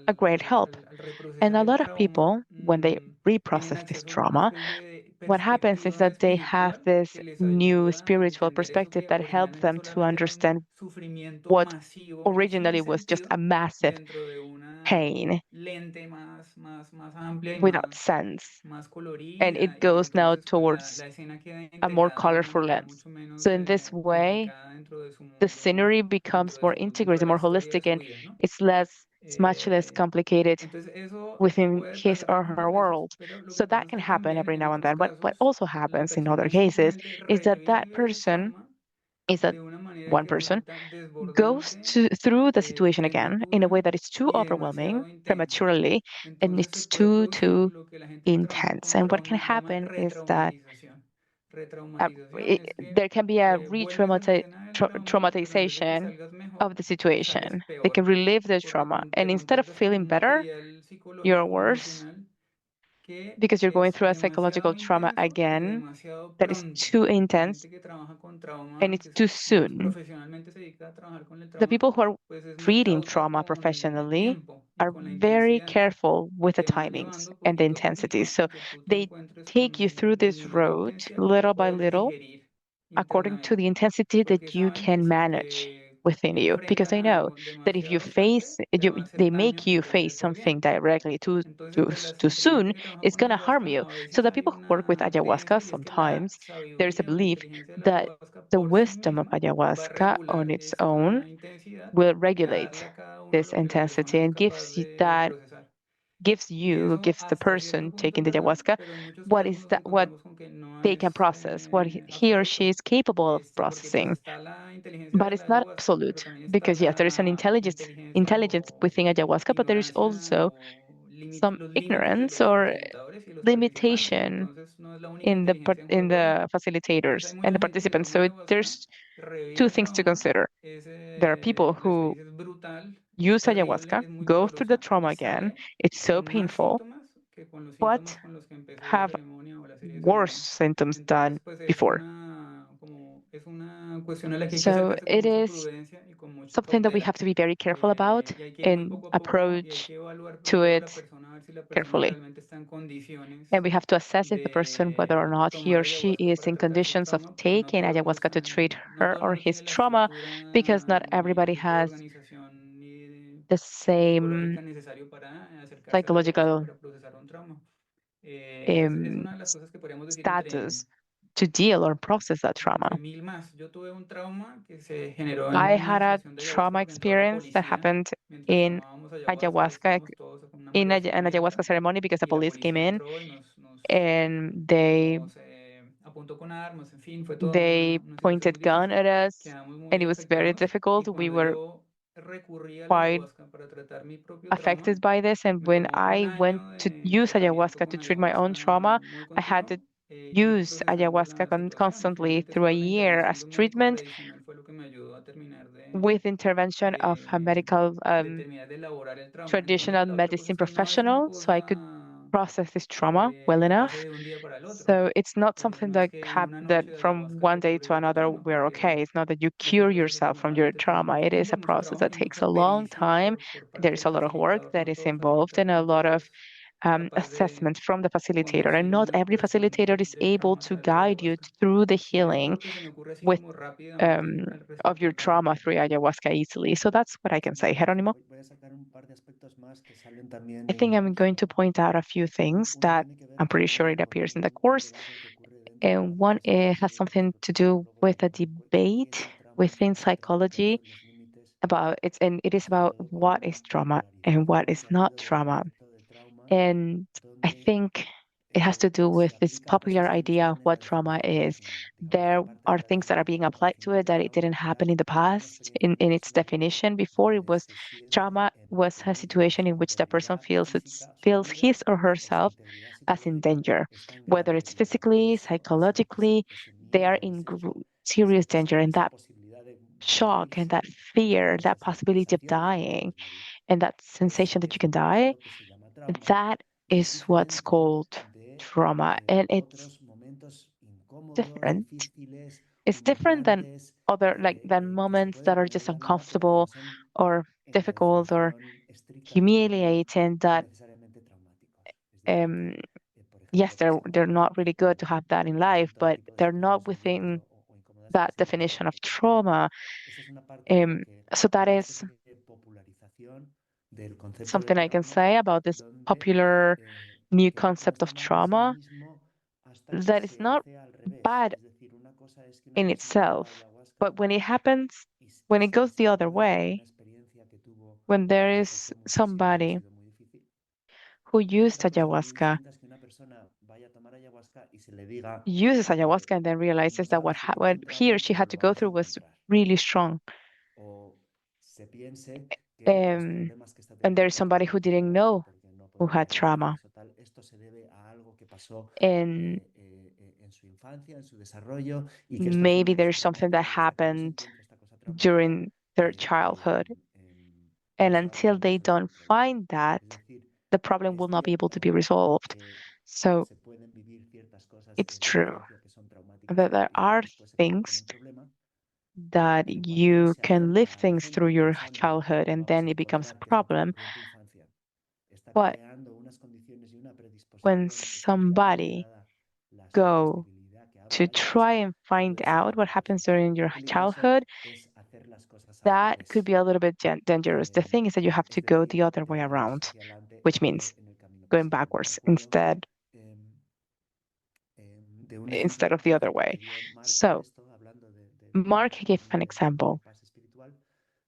S1: a great help.
S2: al
S1: And
S2: reprocesar
S1: a
S2: el
S1: lot of
S2: trauma,
S1: people, when they
S2: tienen
S1: reprocess this
S2: acceso a una
S1: trauma,
S2: especie de
S1: what happens is
S2: perspectiva
S1: that they have
S2: espiritual
S1: this
S2: que les
S1: new
S2: ayuda a
S1: spiritual
S2: entender eso
S1: perspective
S2: que
S1: that helps
S2: originalmente
S1: them to
S2: solamente era un
S1: understand
S2: sufrimiento
S1: what
S2: masivo y sin
S1: originally was just a
S2: sentido
S1: massive
S2: dentro de una
S1: pain
S2: lente más amplia y
S1: without sense.
S2: más
S1: And
S2: colorida,
S1: it
S2: y
S1: goes now
S2: entonces pues
S1: towards
S2: la escena queda
S1: a more
S2: integrada de una
S1: colorful
S2: manera
S1: lens.
S2: mucho menos
S1: So in this way,
S2: implicada dentro de su
S1: the
S2: mundo,
S1: scenery becomes more
S2: dentro de
S1: integrated,
S2: la
S1: more
S2: historia de
S1: holistic,
S2: su
S1: and
S2: vida, ¿no?
S1: it's much less complicated
S2: Entonces eso
S1: within
S2: puede
S1: his
S2: pasar
S1: or
S2: muchas
S1: her
S2: veces,
S1: world.
S2: pero lo
S1: So
S2: que pasa
S1: that
S2: es
S1: can
S2: que
S1: happen
S2: también
S1: every
S2: en
S1: now and
S2: otros
S1: then. What
S2: casos
S1: also
S2: la
S1: happens in other
S2: persona
S1: cases
S2: simplemente
S1: is that
S2: revive el
S1: person
S2: trauma
S1: is that
S2: de una manera
S1: one
S2: que
S1: person
S2: resulta
S1: goes
S2: desbordante,
S1: through the situation again in a way
S2: prematura
S1: that is too
S2: y
S1: overwhelming
S2: demasiado intensa.
S1: prematurely and
S2: Entonces se
S1: it's
S2: puede
S1: too
S2: producir lo que la gente que trabaja
S1: intense.
S2: con
S1: And what can
S2: trauma llama
S1: happen is that
S2: retraumatización. Retraumatización es que
S1: there can be a
S2: vuelves a mencionar el trauma, pero en vez de que
S1: traumatization
S2: salgas
S1: of
S2: mejor,
S1: the
S2: sales
S1: situation. They can
S2: peor,
S1: relive the
S2: porque
S1: trauma. And
S2: te
S1: instead of
S2: contactas con
S1: feeling
S2: un
S1: better,
S2: material
S1: you're
S2: psicológico y
S1: worse
S2: emocional que
S1: because you're going
S2: es
S1: through a
S2: demasiado
S1: psychological trauma
S2: intenso y
S1: again
S2: demasiado
S1: that is
S2: pronto.
S1: too
S2: La
S1: intense
S2: gente que trabaja con
S1: and
S2: trauma,
S1: it's too
S2: digamos,
S1: soon.
S2: profesionalmente se dedica a trabajar con el
S1: The
S2: trauma,
S1: people who are
S2: pues es muy
S1: treating
S2: cauta
S1: trauma
S2: con el
S1: professionally
S2: tiempo y
S1: are
S2: con la
S1: very
S2: intensidad,
S1: careful with the
S2: te van
S1: timings
S2: llevando
S1: and the
S2: poquito a
S1: intensities.
S2: poquito
S1: So
S2: a que tú te
S1: they
S2: encuentres
S1: take you through
S2: con el
S1: this
S2: nivel de
S1: road
S2: potencia que
S1: little by
S2: puedes
S1: little
S2: digerir
S1: according to the
S2: internamente,
S1: intensity
S2: porque
S1: that you
S2: saben que
S1: can
S2: si
S1: manage
S2: te
S1: within you. Because
S2: enfrentan
S1: they
S2: a
S1: know
S2: algo
S1: that if you
S2: demasiado
S1: face,
S2: fuerte, te va a hacer
S1: they
S2: daño
S1: make
S2: y
S1: you
S2: te puede
S1: face
S2: hacer
S1: something
S2: bien.
S1: directly
S2: Entonces,
S1: too,
S2: entre
S1: too
S2: entre la
S1: soon,
S2: gente que trabaja
S1: it's
S2: con
S1: going to harm
S2: ayahuasca,
S1: you.
S2: a
S1: So
S2: veces
S1: the
S2: hay
S1: people who work with
S2: una
S1: ayahuasca,
S2: creencia y es que la
S1: sometimes there is a
S2: sabiduría o la
S1: belief
S2: inteligencia de la
S1: that
S2: ayahuasca
S1: the
S2: por sí
S1: wisdom of
S2: misma va a
S1: ayahuasca on
S2: regular
S1: its own
S2: esta intensidad
S1: will
S2: y a
S1: regulate
S2: darle a cada uno
S1: this
S2: lo que la
S1: intensity
S2: persona es
S1: and
S2: capaz
S1: gives you
S2: de
S1: that
S2: procesar. Y eso
S1: gives the
S2: hasta cierto
S1: person
S2: punto
S1: taking
S2: es
S1: the
S2: verdad,
S1: ayahuasca
S2: pero en muchos
S1: what
S2: casos
S1: is
S2: nos
S1: that what
S2: encontramos con que no
S1: they can
S2: es
S1: process, what he or she
S2: absoluto.
S1: is capable of
S2: Porque pues
S1: processing.
S2: está la inteligencia
S1: But
S2: de la
S1: it's not
S2: ayahuasca, pero
S1: absolute
S2: también está
S1: because yes, there is an
S2: la
S1: intelligence within ayahuasca, but there is
S2: ignorancia
S1: also
S2: o
S1: some
S2: los límites de
S1: ignorance
S2: los
S1: or
S2: facilitadores y de los participantes.
S1: limitation
S2: Entonces no es la única inteligencia en
S1: in
S2: juego ahí.
S1: the
S2: Entonces hay
S1: facilitators and
S2: mucha
S1: the
S2: gente que
S1: participants.
S2: toma
S1: So
S2: ayahuasca,
S1: there's
S2: revive
S1: two
S2: el
S1: things to
S2: trauma,
S1: consider. There are people
S2: la
S1: who
S2: experiencia es brutal, es
S1: use
S2: terrible,
S1: ayahuasca,
S2: es muy
S1: go through the
S2: dolorosa
S1: trauma
S2: y
S1: again.
S2: sale
S1: It's so
S2: con más
S1: painful,
S2: síntomas que con los
S1: but
S2: síntomas con los que empezó la
S1: have
S2: ceremonia o la serie de
S1: worse
S2: ceremonias.
S1: symptoms than
S2: Entonces, pues
S1: before.
S2: es una cuestión a la que hay que
S1: So
S2: acercarse con
S1: it
S2: mucha
S1: is
S2: prudencia y con mucha
S1: something that we have
S2: cautela,
S1: to be very careful about
S2: y hay que ir muy
S1: and
S2: poco a poco y hay
S1: approach
S2: que evaluar
S1: to
S2: primero a la
S1: it
S2: persona a ver si la persona
S1: carefully.
S2: realmente está en condiciones
S1: And we have to assess if the person, whether or
S2: de
S1: not he
S2: tomar
S1: or she
S2: ayahuasca
S1: is
S2: para
S1: in
S2: tratar su
S1: conditions of
S2: trauma, porque no
S1: taking
S2: todo el mundo
S1: ayahuasca to
S2: está
S1: treat
S2: no
S1: her
S2: todo el
S1: or
S2: mundo tiene
S1: his
S2: la
S1: trauma, because not
S2: estructura
S1: everybody
S2: ni tipo de
S1: has
S2: organización ni
S1: the same
S2: psicológica necesario para acercarse a la ayahuasca
S1: psychological
S2: para procesar un trauma. Es
S1: um,
S2: una de las cosas que podríamos decir
S1: status to deal or process that trauma.
S2: entre mil más. Yo tuve un trauma que se generó en
S1: I
S2: una
S1: had a
S2: sesión de ayahuasca
S1: trauma
S2: porque entró la
S1: experience that
S2: policía
S1: happened
S2: mientras
S1: in
S2: tomábamos ayahuasca y
S1: ayahuasca,
S2: estábamos todos con una
S1: in
S2: mareación
S1: an
S2: muy
S1: ayahuasca
S2: alta.
S1: ceremony because the
S2: Y la
S1: police came
S2: policía
S1: in
S2: entró y
S1: and they
S2: nos apuntó con armas, en fin, fue toda
S1: they
S2: una situación muy
S1: pointed gun
S2: difícil.
S1: at us
S2: Quedamos
S1: and it
S2: muy
S1: was very
S2: afectados
S1: difficult.
S2: y
S1: We
S2: cuando
S1: were
S2: yo recurrí a la
S1: quite
S2: ayahuasca para tratar mi propio trauma,
S1: affected by this. And
S2: me
S1: when
S2: tomó un
S1: I went
S2: año
S1: to
S2: de
S1: use
S2: tratamiento
S1: ayahuasca
S2: con
S1: to treat my own
S2: ayahuasca
S1: trauma,
S2: muy
S1: I had
S2: continuo
S1: to use
S2: procesar pues
S1: ayahuasca
S2: la situación.
S1: constantly
S2: Finalmente
S1: through a
S2: esto del
S1: year as
S2: encantamiento médico
S1: treatment
S2: tradicional fue lo que me ayudó a terminar
S1: with intervention of a medical
S2: de terminar de elaborar el trauma. Entonces
S1: traditional
S2: la otra
S1: medicine
S2: cuestión no es una
S1: professional, so I could
S2: cosa
S1: process this trauma well
S2: que pase
S1: enough.
S2: de un día para el otro.
S1: So it's not something
S2: No es
S1: that
S2: que en una
S1: that
S2: noche de
S1: from
S2: ayahuasca
S1: one
S2: te
S1: day
S2: cure
S1: to
S2: ya tu
S1: another
S2: trauma,
S1: we're okay.
S2: porque
S1: It's not that you
S2: ese
S1: cure
S2: proceso
S1: yourself
S2: como
S1: from
S2: tal
S1: your
S2: te toma
S1: trauma.
S2: mucho
S1: It is
S2: tiempo,
S1: a
S2: mucho
S1: process
S2: trabajo
S1: that
S2: y
S1: takes
S2: mucha
S1: a long
S2: pericia
S1: time.
S2: por parte
S1: There's
S2: del
S1: a lot of work
S2: facilitador,
S1: that
S2: no
S1: is
S2: todo
S1: involved and a
S2: facilitador
S1: lot
S2: tampoco
S1: of
S2: es capaz de
S1: assessment from the facilitator. And
S2: conducir
S1: not
S2: una
S1: every
S2: curación
S1: facilitator is
S2: del
S1: able
S2: trauma a
S1: to
S2: través de la
S1: guide you
S2: ayahuasca.
S1: through the
S2: Eso es
S1: healing
S2: lo que se me ocurre así
S1: with
S2: como rápidamente
S1: um,
S2: al
S1: of
S2: respecto
S1: your
S2: del trauma
S1: trauma
S2: como
S1: through
S2: tal.
S1: ayahuasca easily. So that's what I can say. Jerónimo,
S3: Voy a sacar un par de aspectos más que salen también
S1: I think I'm going to point out a few things
S3: uno
S1: that
S3: tiene que ver
S1: I'm pretty sure it
S3: con
S1: appears in the
S3: un
S1: course.
S3: debate que ocurre dentro de la
S1: And one has something to do
S3: luego
S1: with a
S3: qué
S1: debate
S3: es el trauma y qué
S1: within
S3: no es el trauma, cuáles
S1: psychology
S3: son los límites,
S1: about it's and it is
S3: sobre
S1: about
S3: todo con
S1: what
S3: una
S1: is trauma and what
S3: popularización
S1: is
S3: que ha
S1: not
S3: habido del
S1: trauma.
S3: concepto de trauma,
S1: And I
S3: donde
S1: think it has to do
S3: se
S1: with this
S3: aplica
S1: popular
S3: cosas que no se
S1: idea of
S3: tienen
S1: what
S3: que decir de
S1: trauma
S3: forma
S1: is.
S3: personal. Digamos que
S1: There
S3: parte
S1: are
S3: de la
S1: things that are being
S3: definición
S1: applied to
S3: original
S1: it
S3: de
S1: that it
S3: trauma
S1: didn't
S3: era
S1: happen in the
S3: una
S1: past
S3: experiencia
S1: in its
S3: reflexiva
S1: definition. Before it
S3: donde
S1: was
S3: se siente
S1: trauma was a
S3: en un
S1: situation
S3: riesgo,
S1: in
S3: en
S1: which the person
S3: realidad
S1: feels
S3: física, su
S1: feels
S3: vida
S1: his or
S3: o su
S1: herself
S3: integridad
S1: as in
S3: psicológica
S1: danger,
S3: está en grave
S1: whether it's
S3: peligro. Y
S1: physically,
S3: eso,
S1: psychologically,
S3: ese
S1: they are
S3: miedo,
S1: in serious
S3: esa,
S1: danger, and
S3: esa
S1: that
S3: posibilidad de
S1: shock and that
S3: morirse,
S1: fear, that
S3: esa
S1: possibility of
S3: sensación de que te
S1: dying,
S3: puedes morir,
S1: and that sensation that you can
S3: es
S1: die,
S3: lo que se llama trauma.
S1: that
S3: Y es
S1: is what's
S3: diferente
S1: called
S3: de
S1: trauma. And it's
S3: otros momentos incómodos,
S1: different.
S3: difíciles,
S1: It's different than
S3: humillantes,
S1: other than
S3: que se
S1: moments
S3: pueden
S1: that are
S3: tener
S1: just
S3: en la vida, pero que
S1: uncomfortable
S3: no son
S1: or
S3: en la
S1: difficult or
S3: definición estricta del término
S1: humiliating that
S3: necesariamente traumáticos. Es decir,
S1: um
S3: que, por
S1: yes,
S3: ejemplo, pues
S1: they're not really good to have that in
S3: pues
S1: life,
S3: son todo
S1: but
S3: tipo de
S1: they're not
S3: situaciones humillantes
S1: within
S3: o incómodas que
S1: that
S3: se viven
S1: definition of
S3: durante tu vida.
S1: trauma.
S3: Esa es una parte de lo que
S1: So
S3: hay
S1: that
S3: una
S1: is
S3: especie de popularización del concepto de
S1: something I can
S3: trauma
S1: say about this
S3: donde
S1: popular new
S3: que no
S1: concept
S3: es
S1: of
S3: nada más lo
S1: trauma
S3: mismo hasta que
S1: that is
S3: se
S1: not
S3: hace al revés.
S1: bad
S3: Es decir, una cosa es que una
S1: in
S3: persona haga
S1: itself.
S3: ayahuasca
S1: But when it happens,
S3: y
S1: when it goes
S3: se
S1: the
S3: dé
S1: other
S3: cuenta de una
S1: way,
S3: experiencia que tuvo
S1: when there
S3: le
S1: is
S3: afectó muchísimo y ha
S1: somebody
S3: sido muy difícil.
S1: who
S3: Y
S1: used
S3: otra cosa muy
S1: ayahuasca
S3: distinta es que una persona vaya a tomar ayahuasca y se le diga,
S1: uses ayahuasca and then
S3: no
S1: realizes that
S3: sabes lo que es
S1: what
S3: un
S1: he or
S3: trauma,
S1: she
S3: pero
S1: had
S3: lo
S1: to go
S3: vamos a
S1: through was
S3: encontrar.
S1: really strong.
S3: O se piense que los
S1: Um,
S3: problemas que está
S1: and
S3: teniendo
S1: there's
S3: no tienen
S1: somebody who
S3: por qué
S1: didn't
S3: ayudarte
S1: know
S3: porque no
S1: who
S3: podría
S1: had
S3: haber
S1: trauma.
S3: mejores o tal. Esto se debe a algo que pasó
S1: And
S3: en su infancia, en su desarrollo y que esto al
S1: maybe
S3: final es
S1: there's something that
S3: traumático y hasta que no se
S1: happened
S3: encuentre esta cosa traumática,
S1: during their childhood. And
S3: no
S1: until
S3: sabe
S1: they
S3: resolver
S1: don't
S3: el problema.
S1: find that,
S3: Es decir,
S1: the problem will
S3: es
S1: not be able to be
S3: cierto
S1: resolved.
S3: que
S1: So
S3: se pueden vivir ciertas cosas
S1: it's
S3: en la
S1: true
S3: infancia que son traumáticas
S1: that there
S3: y que
S1: are
S3: después se convierten
S1: things
S3: en problema,
S1: that
S3: pero cuando uno
S1: you
S3: se
S1: can live
S3: acerca a la
S1: things through
S3: gente
S1: your
S3: pensando,
S1: childhood and
S3: vamos
S1: then
S3: a
S1: it becomes
S3: encontrar
S1: a
S3: qué es lo que
S1: problem.
S3: ocurrió en tu infancia, está
S1: But
S3: creando unas condiciones y una
S1: when
S3: predisposición especial y
S1: somebody
S3: dada la
S1: go
S3: sugestibilidad que abre
S1: to
S3: la
S1: try
S3: ayahuasca,
S1: and find
S3: puede ser
S1: out what
S3: peligroso.
S1: happens during
S3: Lo
S1: your
S3: peligroso
S1: childhood,
S3: es hacer las cosas al
S1: that could
S3: revés.
S1: be a little bit dangerous. The thing is that you have
S3: Es
S1: to go
S3: decir,
S1: the other
S3: de
S1: way
S3: no ir
S1: around,
S3: hacia adelante
S1: which means
S3: en el camino
S1: going
S3: positivo. Me
S1: backwards
S3: acuerdo de un
S1: instead
S3: ejemplo
S1: of the other
S3: que
S1: way.
S3: dio Mark de
S1: So
S3: esto, hablando
S1: Mark gave
S3: digamos,
S1: an
S3: del
S1: example
S3: bypass espiritual.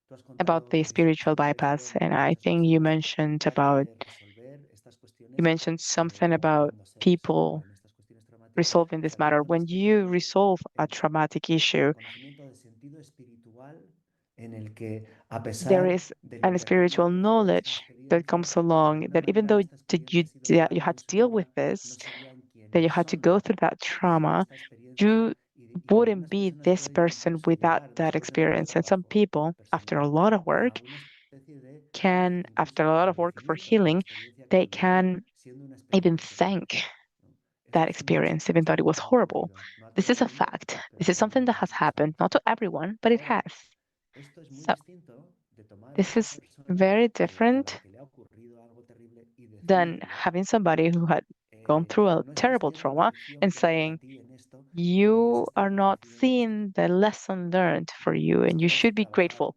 S3: Tú has
S1: about
S3: contado
S1: the
S3: que
S1: spiritual bypass,
S3: desaparecieron
S1: and I
S3: muchas
S1: think you
S3: personas
S1: mentioned
S3: ya que
S1: about
S3: resolver estas
S1: you
S3: cuestiones
S1: mentioned something about
S3: cuando se
S1: people
S3: resuelven estas cuestiones traumáticas
S1: resolving
S3: se
S1: this
S3: alcanza
S1: matter.
S3: una
S1: When
S3: especie
S1: you
S3: de
S1: resolve a traumatic issue,
S3: reconocimiento de sentido espiritual en el que a
S1: there
S3: pesar
S1: is
S3: de lo
S1: an
S3: terrible
S1: spiritual
S3: que fue esta
S1: knowledge that
S3: experiencia,
S1: comes
S3: de
S1: along
S3: alguna
S1: that even
S3: manera
S1: though
S3: esta experiencia ha sido
S1: you
S3: grande
S1: had
S3: en
S1: to
S3: su
S1: deal with
S3: vida, no
S1: this,
S3: serían
S1: that you
S3: quienes
S1: had to
S3: son
S1: go through that
S3: sin
S1: trauma,
S3: esta experiencia
S1: you
S3: y
S1: wouldn't
S3: algunas
S1: be
S3: personas
S1: this
S3: pueden
S1: person
S3: incluso
S1: without
S3: llegar
S1: that
S3: después de mucho
S1: experience. And some
S3: trabajo
S1: people, after a
S3: personal
S1: lot of
S3: a
S1: work,
S3: una especie de
S1: can, after
S3: incluso
S1: a lot of work for
S3: agradecimiento por la
S1: healing,
S3: experiencia que
S1: they
S3: vivieron
S1: can
S3: siendo una
S1: even
S3: experiencia terrible,
S1: thank
S3: ¿no? Esto
S1: that
S3: es un hecho,
S1: experience, even though it
S3: esto
S1: was
S3: ha
S1: horrible.
S3: ocurrido, no a
S1: This
S3: todo
S1: is
S3: el
S1: a
S3: mundo,
S1: fact.
S3: pero
S1: This
S3: ha
S1: is something
S3: ocurrido
S1: that
S3: con
S1: has
S3: estas
S1: happened, not
S3: personas.
S1: to everyone, but it
S3: Ahora,
S1: has.
S3: esto es muy
S1: So
S3: distinto de tomar
S1: this
S3: una
S1: is
S3: persona
S1: very
S3: a
S1: different
S3: la que le ha ocurrido algo terrible y
S1: than
S3: decirle,
S1: having somebody who had gone through a
S3: no estás
S1: terrible
S3: viendo la
S1: trauma
S3: lección
S1: and
S3: que para
S1: saying,
S3: ti en esto deberías
S1: you
S3: estar
S1: are not
S3: agradecido por esto.
S1: seeing the lesson learned for you and you
S3: Esto es
S1: should be
S3: trabajar
S1: grateful.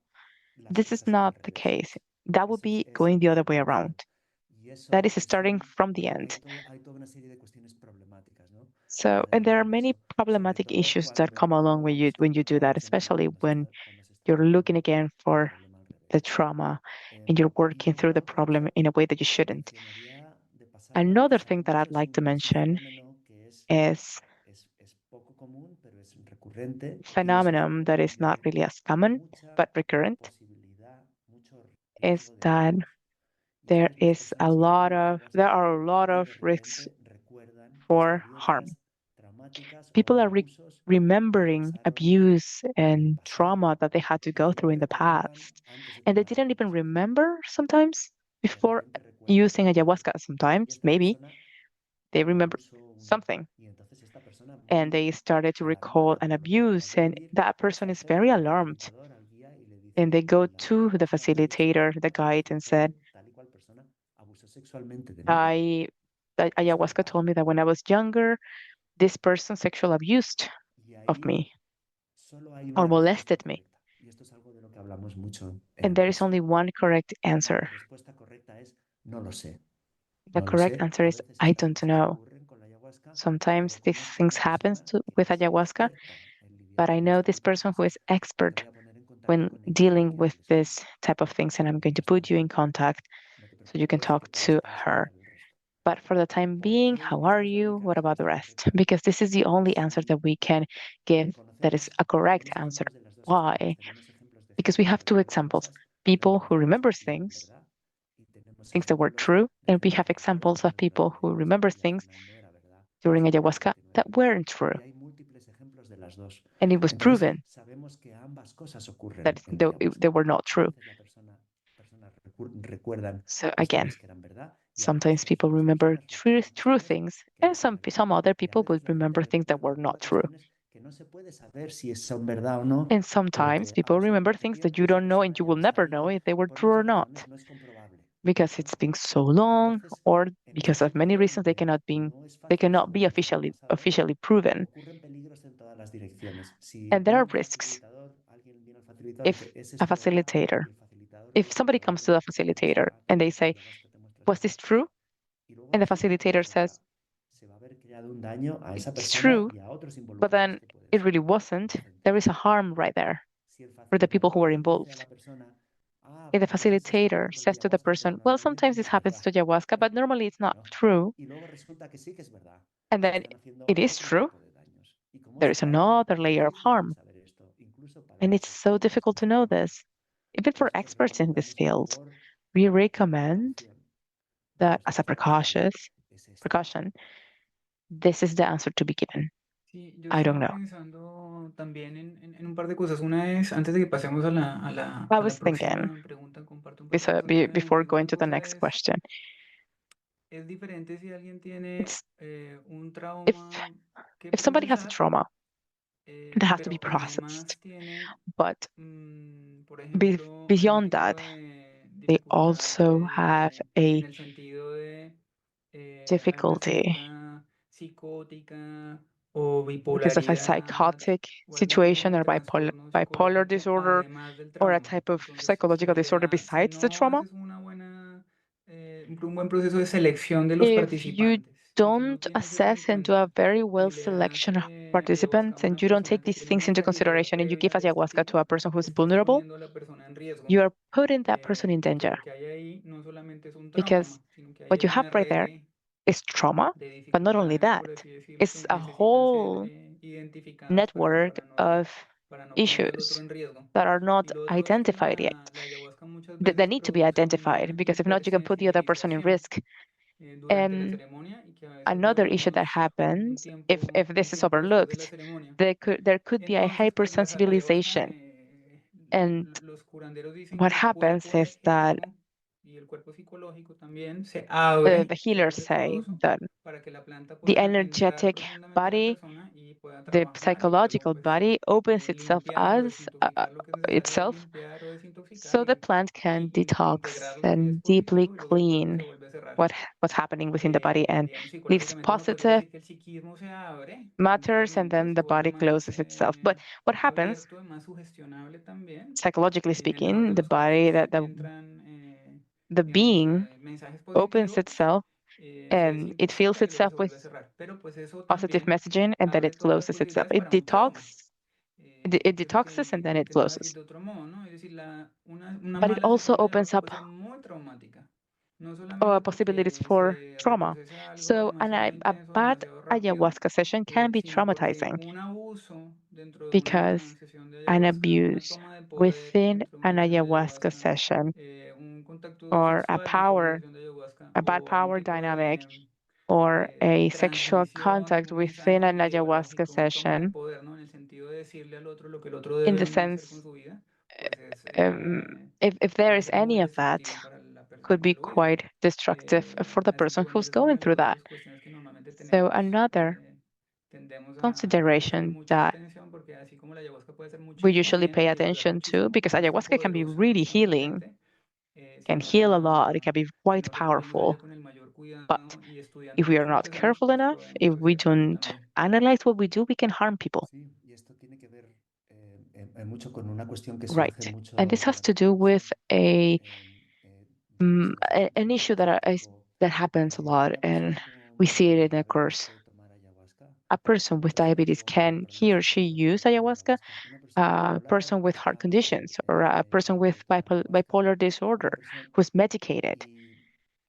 S3: las
S1: This is
S3: cosas al
S1: not the
S3: revés.
S1: case. That would
S3: Ese
S1: be
S3: es
S1: going the other
S3: el
S1: way around.
S3: camino. Y
S1: That
S3: eso
S1: is starting from the
S3: hay,
S1: end.
S3: hay toda una serie de cuestiones problemáticas, ¿no?
S1: So, and there are
S3: Alrededor de
S1: many
S3: eso. Sobre
S1: problematic
S3: todo
S1: issues that come along when
S3: cuando
S1: you
S3: el
S1: do
S3: trauma
S1: that,
S3: es
S1: especially
S3: cuando se está
S1: you're looking
S3: trabajando
S1: again
S3: el
S1: for
S3: problema al
S1: the
S3: revés.
S1: trauma and you're
S3: Y
S1: working
S3: luego
S1: through
S3: la
S1: the
S3: otra
S1: problem
S3: cosa
S1: in a way that you
S3: que
S1: shouldn't.
S3: mencionaría de pasada,
S1: Another
S3: es
S1: thing
S3: algo
S1: that I'd
S3: que
S1: like to
S3: es un
S1: mention
S3: fenómeno que
S1: is
S3: es poco común, pero es recurrente, y es el
S1: phenomenon that
S3: fenómeno
S1: is not
S3: de
S1: really as common
S3: mucha
S1: but recurrent
S3: posibilidad, mucho
S1: is
S3: riesgo de
S1: that
S3: daños. Y esto es las personas que toman ayahuasca
S1: there are a lot
S3: y
S1: of
S3: de
S1: risks
S3: repente recuerdan
S1: for
S3: experiencias
S1: harm. people are remembering abuse and trauma that they had to go through in the past. And they didn't even remember sometimes before using ayahuasca. Sometimes, maybe, they remember something and they started to recall an abuse, and that person is very alarmed. And they go to the facilitator, the guide, and said, I ayahuasca told me that when I was younger, this person sexual abused of me or molested me. And there is only one correct answer. The correct answer is I don't know. Sometimes these things happen with ayahuasca, but I know this person who is expert when dealing with this type of things, and I'm going to put you in contact so you can talk to her. But for the time being, how are you? What about the rest? Because this is the only answer that we can give that is a correct answer. Why? Because we have two examples: people who remember things, things that were true, and we have examples of people who remember things during ayahuasca that weren't true. And it was proven that they were not true. So again, sometimes people remember true things, and some other people will remember things that were not true. And sometimes people remember things that you don't know and you will never know if they were true or not, because it's been so long, or because of many reasons they cannot be officially proven. And there are risks. If a facilitator, if somebody comes to the facilitator and they say, "Was this true?" and the facilitator says, "It's true," but then it really wasn't, there is a harm right there for the people who were involved. If the facilitator says to the person, "Well, sometimes this happens to ayahuasca, but normally it's not true," and then it is true, there is another layer of harm. And it's so difficult to know this. Even for experts in this field, we recommend that as a precaution, this is the answer to be given.
S2: Sí, yo
S1: I don't
S2: estaba
S1: know.
S2: pensando también en un par de cosas. Una es, antes de que pasemos a
S1: I
S2: a la
S1: was thinking,
S2: próxima pregunta, comparto un par de cosas
S1: before
S2: diferentes.
S1: going
S2: Una
S1: to the
S2: cosa
S1: next question,
S2: es diferente si alguien tiene
S1: it's
S2: un
S1: if
S2: trauma que
S1: if somebody has a
S2: procesar,
S1: trauma that has to be
S2: pero
S1: processed,
S2: además tiene,
S1: but
S2: por ejemplo, algún
S1: beyond
S2: tipo
S1: that,
S2: de
S1: they
S2: dificultad
S1: also have
S2: en
S1: a
S2: el sentido de alguna
S1: difficulty
S2: estructura psicótica o
S1: because of a
S2: bipolaridad
S1: psychotic
S2: o algún tipo
S1: situation
S2: de
S1: or
S2: trastorno
S1: bipolar
S2: psicológico
S1: disorder
S2: además del
S1: or a
S2: trauma.
S1: type of
S2: Entonces,
S1: psychological disorder
S2: si
S1: besides the
S2: no
S1: trauma.
S2: haces un buen proceso de selección de los
S1: If you
S2: participantes y si no
S1: don't
S2: tienes eso en
S1: assess and do a
S2: cuenta
S1: very well
S2: y le das
S1: selection of
S2: ayahuasca a
S1: participants and
S2: una
S1: you don't
S2: persona
S1: take
S2: que
S1: these
S2: tiene
S1: things
S2: una
S1: into
S2: inferioridad
S1: consideration and you give
S2: previa de este
S1: ayahuasca to a
S2: tipo,
S1: person who's
S2: estás
S1: vulnerable,
S2: poniendo a la persona en riesgo.
S1: you are putting that person in
S2: Porque
S1: danger
S2: lo que hay ahí no solamente es un
S1: because
S2: trauma, sino que ahí
S1: what you
S2: hay
S1: have
S2: una
S1: right
S2: red
S1: there is trauma,
S2: de
S1: but not only
S2: dificultades,
S1: that,
S2: por así decirlo,
S1: it's
S2: que
S1: a
S2: necesitan ser
S1: whole
S2: identificadas
S1: network of
S2: para no poner al otro
S1: issues
S2: en riesgo.
S1: that are
S2: Y
S1: not
S2: lo otro es que
S1: identified yet,
S2: la ayahuasca muchas
S1: that
S2: veces
S1: need to be
S2: produce
S1: identified,
S2: una
S1: because if not, you can put the other person in
S2: hipersensibilización
S1: risk.
S2: durante la
S1: And
S2: ceremonia y que a veces lo
S1: another issue that
S2: vemos
S1: happens, if
S2: un
S1: this is
S2: tiempo después de la
S1: overlooked,
S2: ceremonia.
S1: there could be a
S2: Entonces, pues la ayahuasca,
S1: hypersensitization. And
S2: los curanderos dicen
S1: what
S2: que el
S1: happens
S2: cuerpo
S1: is that
S2: energético y el cuerpo psicológico también se abre,
S1: the
S2: se
S1: healers
S2: vuelve
S1: say
S2: poroso
S1: that
S2: para que la planta
S1: the
S2: pueda entrar
S1: energetic
S2: profundamente a la
S1: body,
S2: persona y pueda
S1: the
S2: trabajar y luego
S1: psychological
S2: pues
S1: body opens itself
S2: limpiar o
S1: as
S2: desintoxicar lo que es necesario
S1: itself,
S2: limpiar o desintoxicar
S1: so the plant can detox
S2: integrar lo que es
S1: and deeply
S2: positivo y luego el cuerpo se
S1: clean
S2: vuelve a cerrar.
S1: what's happening within the body and
S2: Digamos
S1: leaves
S2: psicológicamente uno podría
S1: positive
S2: decir que el psiquismo se abre
S1: matters and
S2: mentalmente,
S1: then
S2: se
S1: the
S2: vuelve
S1: body closes itself. But what happens,
S2: abierto y más sugestionable también.
S1: psychologically
S2: Y en el mejor
S1: speaking,
S2: de
S1: the
S2: los
S1: body
S2: casos
S1: that
S2: entran,
S1: the
S2: digamos,
S1: being
S2: mensajes
S1: opens
S2: positivos,
S1: itself
S2: se
S1: and it fills
S2: desintoxica y luego
S1: itself
S2: se
S1: with
S2: vuelve a cerrar. Pero pues eso
S1: positive
S2: también
S1: messaging and then
S2: abre
S1: it
S2: todas las
S1: closes itself.
S2: posibilidades para un trauma.
S1: It
S2: Que es lo
S1: detoxes and then it
S2: intentaba decir
S1: closes.
S2: de otro modo, ¿no? Es decir, una
S1: But it
S2: mala
S1: also
S2: sesión de
S1: opens
S2: ayahuasca
S1: up
S2: puede ser muy traumática. No solamente
S1: possibilities
S2: porque
S1: for
S2: se
S1: trauma.
S2: reprocesa algo
S1: So
S2: demasiado
S1: a
S2: intenso,
S1: bad
S2: demasiado rápido,
S1: ayahuasca session can be
S2: sino porque
S1: traumatizing
S2: un abuso dentro de
S1: because
S2: una sesión de
S1: an
S2: ayahuasca, una
S1: abuse
S2: toma de poder
S1: within
S2: dentro de una
S1: an
S2: sesión de
S1: ayahuasca
S2: ayahuasca,
S1: session
S2: un contacto
S1: or
S2: sexual dentro de una sesión de ayahuasca
S1: a bad
S2: o algún
S1: power
S2: tipo
S1: dynamic or a sexual
S2: transmisión,
S1: contact
S2: un
S1: within
S2: mensaje
S1: an ayahuasca
S2: ideológico, un toma de
S1: session,
S2: poder, ¿no? En el sentido de decirle al otro lo que el otro
S1: in
S2: debe
S1: the
S2: o no hacer con
S1: sense,
S2: su vida, pues
S1: um, if there
S2: puede
S1: is
S2: ser muy
S1: any of that,
S2: destructivo para la persona
S1: could
S2: que
S1: be
S2: lo vive.
S1: quite destructive for the
S2: Así que
S1: person
S2: bueno,
S1: who's
S2: esa es una
S1: going
S2: de las
S1: through that.
S2: otras cuestiones que normalmente
S1: So
S2: tenemos,
S1: another
S2: tendemos a prestarle
S1: consideration
S2: mucha
S1: that
S2: atención porque así como la ayahuasca puede hacer
S1: we
S2: muchísimo
S1: usually
S2: bien
S1: pay
S2: y ayudar
S1: attention to,
S2: muchísimo,
S1: because
S2: es muy
S1: ayahuasca can be
S2: poderosa
S1: really
S2: y muy
S1: healing,
S2: potente,
S1: can heal a lot, it
S2: sería
S1: can be
S2: si
S1: quite
S2: no recurrimos a ella
S1: powerful.
S2: con el mayor
S1: But
S2: cuidado y estudiando
S1: if we are
S2: mucho lo
S1: not
S2: que hacemos,
S1: careful
S2: pues
S1: enough,
S2: podemos
S1: if we
S2: hacer daño
S1: don't
S2: también.
S1: analyze what we do, we can harm people.
S3: Sí, y esto tiene que ver mucho con una cuestión que surge
S1: Right. And this
S3: mucho
S1: has to do with
S3: después del
S1: an
S3: proceso
S1: issue
S3: terapéutico.
S1: that happens a lot,
S3: Una
S1: and
S3: persona
S1: we
S3: con
S1: see it in the
S3: diabetes
S1: course.
S3: puede tomar ayahuasca.
S1: A person
S3: Una
S1: with
S3: persona
S1: diabetes,
S3: con
S1: can he
S3: problemas
S1: or she
S3: psicológicos
S1: use
S3: puede tomar
S1: ayahuasca?
S3: ayahuasca. Una persona
S1: A
S3: bipolar
S1: person with heart
S3: está
S1: conditions, or a person with
S3: puede tomar ayahuasca.
S1: bipolar
S3: Una
S1: disorder
S3: persona
S1: who's medicated.
S3: y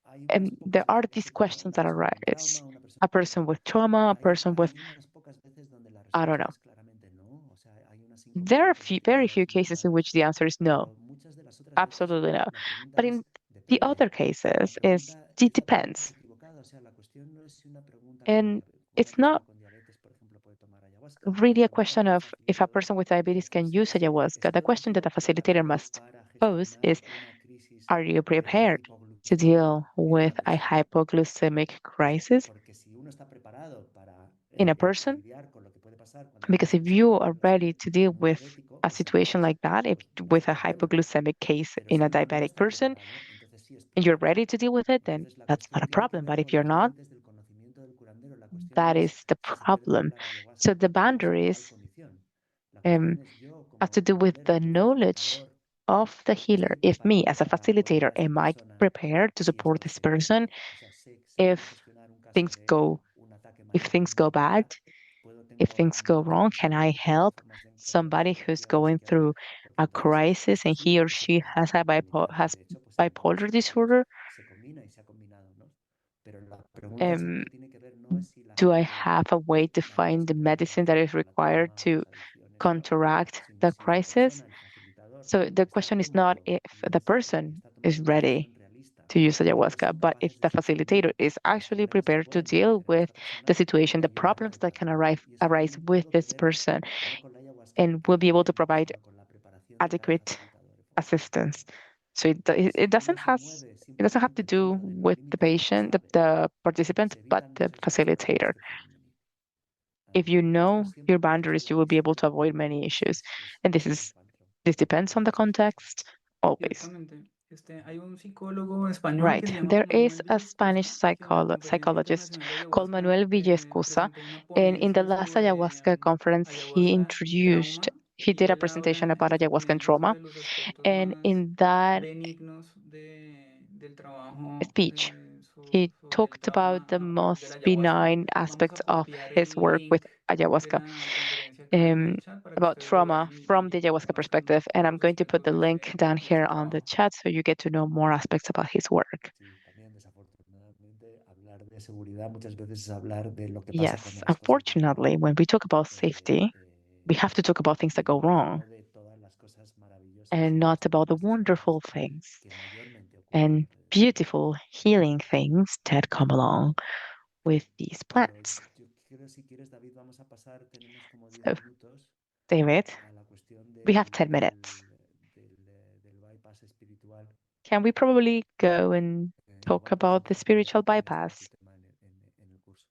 S3: hay unas
S1: And there
S3: pocas
S1: are
S3: veces,
S1: these
S3: sí, claro,
S1: questions
S3: una
S1: that
S3: persona con
S1: arise.
S3: trauma, una persona
S1: A person with
S3: pero
S1: trauma, a person with,
S3: hay unas pocas veces donde la
S1: I don't
S3: respuesta
S1: know.
S3: es claramente no, o sea, hay unas
S1: There are very
S3: incompatibilidades
S1: few
S3: muy
S1: cases in
S3: claras,
S1: which the answer is no.
S3: pero muchas de las otras veces
S1: Absolutely no.
S3: la pregunta
S1: But in
S3: es
S1: the
S3: depende.
S1: other
S3: La
S1: cases,
S3: pregunta
S1: it
S3: es la pregunta más
S1: depends.
S3: equivocada, o sea, la cuestión no es si una pregunta
S1: And
S3: una
S1: it's
S3: persona
S1: not
S3: con diabetes, por ejemplo, puede tomar ayahuasca. La
S1: really a
S3: pregunta
S1: question
S3: del
S1: of if a
S3: facilitador
S1: person with
S3: tiene
S1: diabetes
S3: que
S1: can
S3: ser
S1: use
S3: esa.
S1: ayahuasca. The
S3: ¿Estoy
S1: question that the facilitator
S3: preparado
S1: must
S3: para
S1: pose
S3: gestionar
S1: is,
S3: una crisis
S1: are you
S3: de
S1: prepared to
S3: hipoglucemia
S1: deal
S3: en
S1: with
S3: una
S1: a
S3: persona?
S1: hypoglycemic crisis
S3: Porque si uno está preparado para
S1: in a person?
S3: lidiar con lo que puede pasar cuando hay una
S1: Because if
S3: discusión
S1: you
S3: con
S1: are ready to deal
S3: con un
S1: with
S3: diabético,
S1: a
S3: pues
S1: situation
S3: entonces
S1: like that, if
S3: pues no
S1: with a
S3: está tema.
S1: hypoglycemic case
S3: Pero
S1: in
S3: si
S1: a
S3: uno no
S1: diabetic
S3: está
S1: person,
S3: preparado, entonces sí es
S1: and you're
S3: problema.
S1: ready to deal with it, then
S3: Entonces la
S1: that's not
S3: cuestión
S1: a
S3: tiene que
S1: problem.
S3: ver
S1: But if
S3: con
S1: you're
S3: los
S1: not,
S3: límites del conocimiento del curandero. La cuestión no
S1: that
S3: es
S1: is the
S3: si se puede
S1: problem.
S3: mezclar ayahuasca
S1: So the
S3: con diabetes en tal
S1: boundaries
S3: condición. La
S1: um,
S3: cuestión es yo
S1: have to
S3: como
S1: do with
S3: curandero,
S1: the
S3: como
S1: knowledge
S3: facilitador,
S1: of the healer.
S3: estoy
S1: If me, as
S3: preparado
S1: a
S3: para apoyar
S1: facilitator,
S3: a esta
S1: am I
S3: persona
S1: prepared to
S3: si
S1: support
S3: esto
S1: this
S3: se,
S1: person
S3: o sea, sé cómo
S1: if
S3: gestionar un caso
S1: things
S3: de
S1: go
S3: un ataque
S1: if things
S3: maligno
S1: go bad,
S3: bipolar,
S1: if
S3: tengo
S1: things go wrong, can I
S3: tengo
S1: help
S3: información correcta
S1: somebody
S3: de
S1: who's
S3: psicología
S1: going
S3: psiquiatra,
S1: through
S3: porque
S1: a
S3: entonces
S1: crisis
S3: esto
S1: and
S3: es muy
S1: he or she
S3: interesante en mi caso.
S1: has
S3: De hecho, pues en todos los
S1: bipolar
S3: episodios
S1: disorder?
S3: se combina y se ha combinado, ¿no? Pero la pregunta
S1: Um,
S3: siempre tiene que ver no es si la
S1: do I
S3: gente,
S1: have a way to
S3: la
S1: find the
S3: ayahuasca puede
S1: medicine that
S3: interaccionar
S1: is
S3: con la
S1: required
S3: trauma,
S1: to
S3: las adicciones o no,
S1: counteract
S3: sino
S1: the
S3: si la
S1: crisis?
S3: persona, el facilitador,
S1: So the
S3: está
S1: question is not
S3: cómodo
S1: if
S3: y,
S1: the
S3: y
S1: person
S3: está tomando
S1: is
S3: una
S1: ready
S3: decisión realista
S1: to use
S3: y ellos
S1: ayahuasca,
S3: son
S1: but if
S3: capaces de
S1: the
S3: sostener
S1: facilitator is
S3: los
S1: actually
S3: problemas que
S1: prepared to
S3: pueden
S1: deal
S3: aparecer en
S1: with
S3: esta persona
S1: the situation,
S3: y
S1: the
S3: ayudarla
S1: problems
S3: en
S1: that
S3: cada
S1: can
S3: momento. Y eso
S1: arise
S3: tiene un
S1: with
S3: poco que
S1: this
S3: ver
S1: person,
S3: no con la ayahuasca
S1: and will be able to
S3: también,
S1: provide
S3: sino con la preparación de cada
S1: adequate
S3: facilitador o
S1: assistance.
S3: facilitadora.
S1: So
S3: Porque si
S1: it
S3: uno
S1: doesn't
S3: se
S1: has
S3: mueve
S1: it doesn't have to
S3: simplemente
S1: do
S3: dentro de los
S1: with the
S3: límites de lo que
S1: patient,
S3: sabe,
S1: the
S3: pues
S1: participant,
S3: se
S1: but
S3: evitan
S1: the
S3: muchos de los problemas
S1: facilitator.
S3: que pueden venir.
S1: If you
S3: Y esto
S1: know your
S3: siempre
S1: boundaries, you will be able to avoid many issues. And this depends on the context, always.
S2: Ciertamente. Hay un psicólogo español que
S1: Right.
S2: se llama
S1: There is
S2: Manuel
S1: a Spanish
S2: Villescusa, que en la Conferencia
S1: psychologist
S2: Internacional de
S1: called
S2: Ayahuasca
S1: Manuel Villescusa,
S2: presentó una
S1: and in the
S2: ponencia
S1: last
S2: sobre
S1: ayahuasca conference,
S2: ayahuasca y trauma,
S1: he
S2: y
S1: did a
S2: él habla
S1: presentation
S2: en
S1: about
S2: esta
S1: ayahuasca and
S2: ponencia
S1: trauma,
S2: sobre los aspectos
S1: and
S2: más
S1: in that
S2: benignos del trabajo,
S1: speech, he
S2: sobre el
S1: talked about
S2: trauma
S1: the
S2: de la
S1: most
S2: ayahuasca.
S1: benign
S2: Vamos
S1: aspects
S2: a
S1: of
S2: copiar
S1: his
S2: el
S1: work with
S2: link de
S1: ayahuasca,
S2: la conferencia acá en
S1: um,
S2: el chat para que
S1: about
S2: ustedes lo
S1: trauma
S2: vean
S1: from the
S2: y
S1: ayahuasca
S2: conozcan
S1: perspective. And I'm
S2: los
S1: going to put
S2: aspectos
S1: the link down
S2: de
S1: here
S2: este
S1: on the
S2: trabajo.
S1: chat so you get to know more aspects about his work.
S3: Sí, también desafortunadamente hablar de seguridad muchas veces es hablar de lo que pasa cuando
S1: Yes,
S3: las cosas van mal.
S1: unfortunately, when we talk about safety, we have to talk about things that go
S3: Y
S1: wrong
S3: no de todas las cosas maravillosas
S1: and
S3: y
S1: not about the
S3: extraordinarias de la
S1: wonderful
S3: ayahuasca
S1: things
S3: que mayormente ocurren
S1: and
S3: alrededor del mundo.
S1: beautiful healing things that come along with these
S3: Pero
S1: plants.
S3: yo creo, si quieres, David, vamos a pasar, tenemos como 10
S1: So,
S3: minutos
S1: David,
S3: a la cuestión
S1: we have 10 minutes.
S3: del bypass espiritual.
S1: Can we probably go and talk
S3: Igual puedes
S1: about the
S3: empezar tú, ya que
S1: spiritual
S3: también está en tu
S1: bypass?
S3: tema en el curso.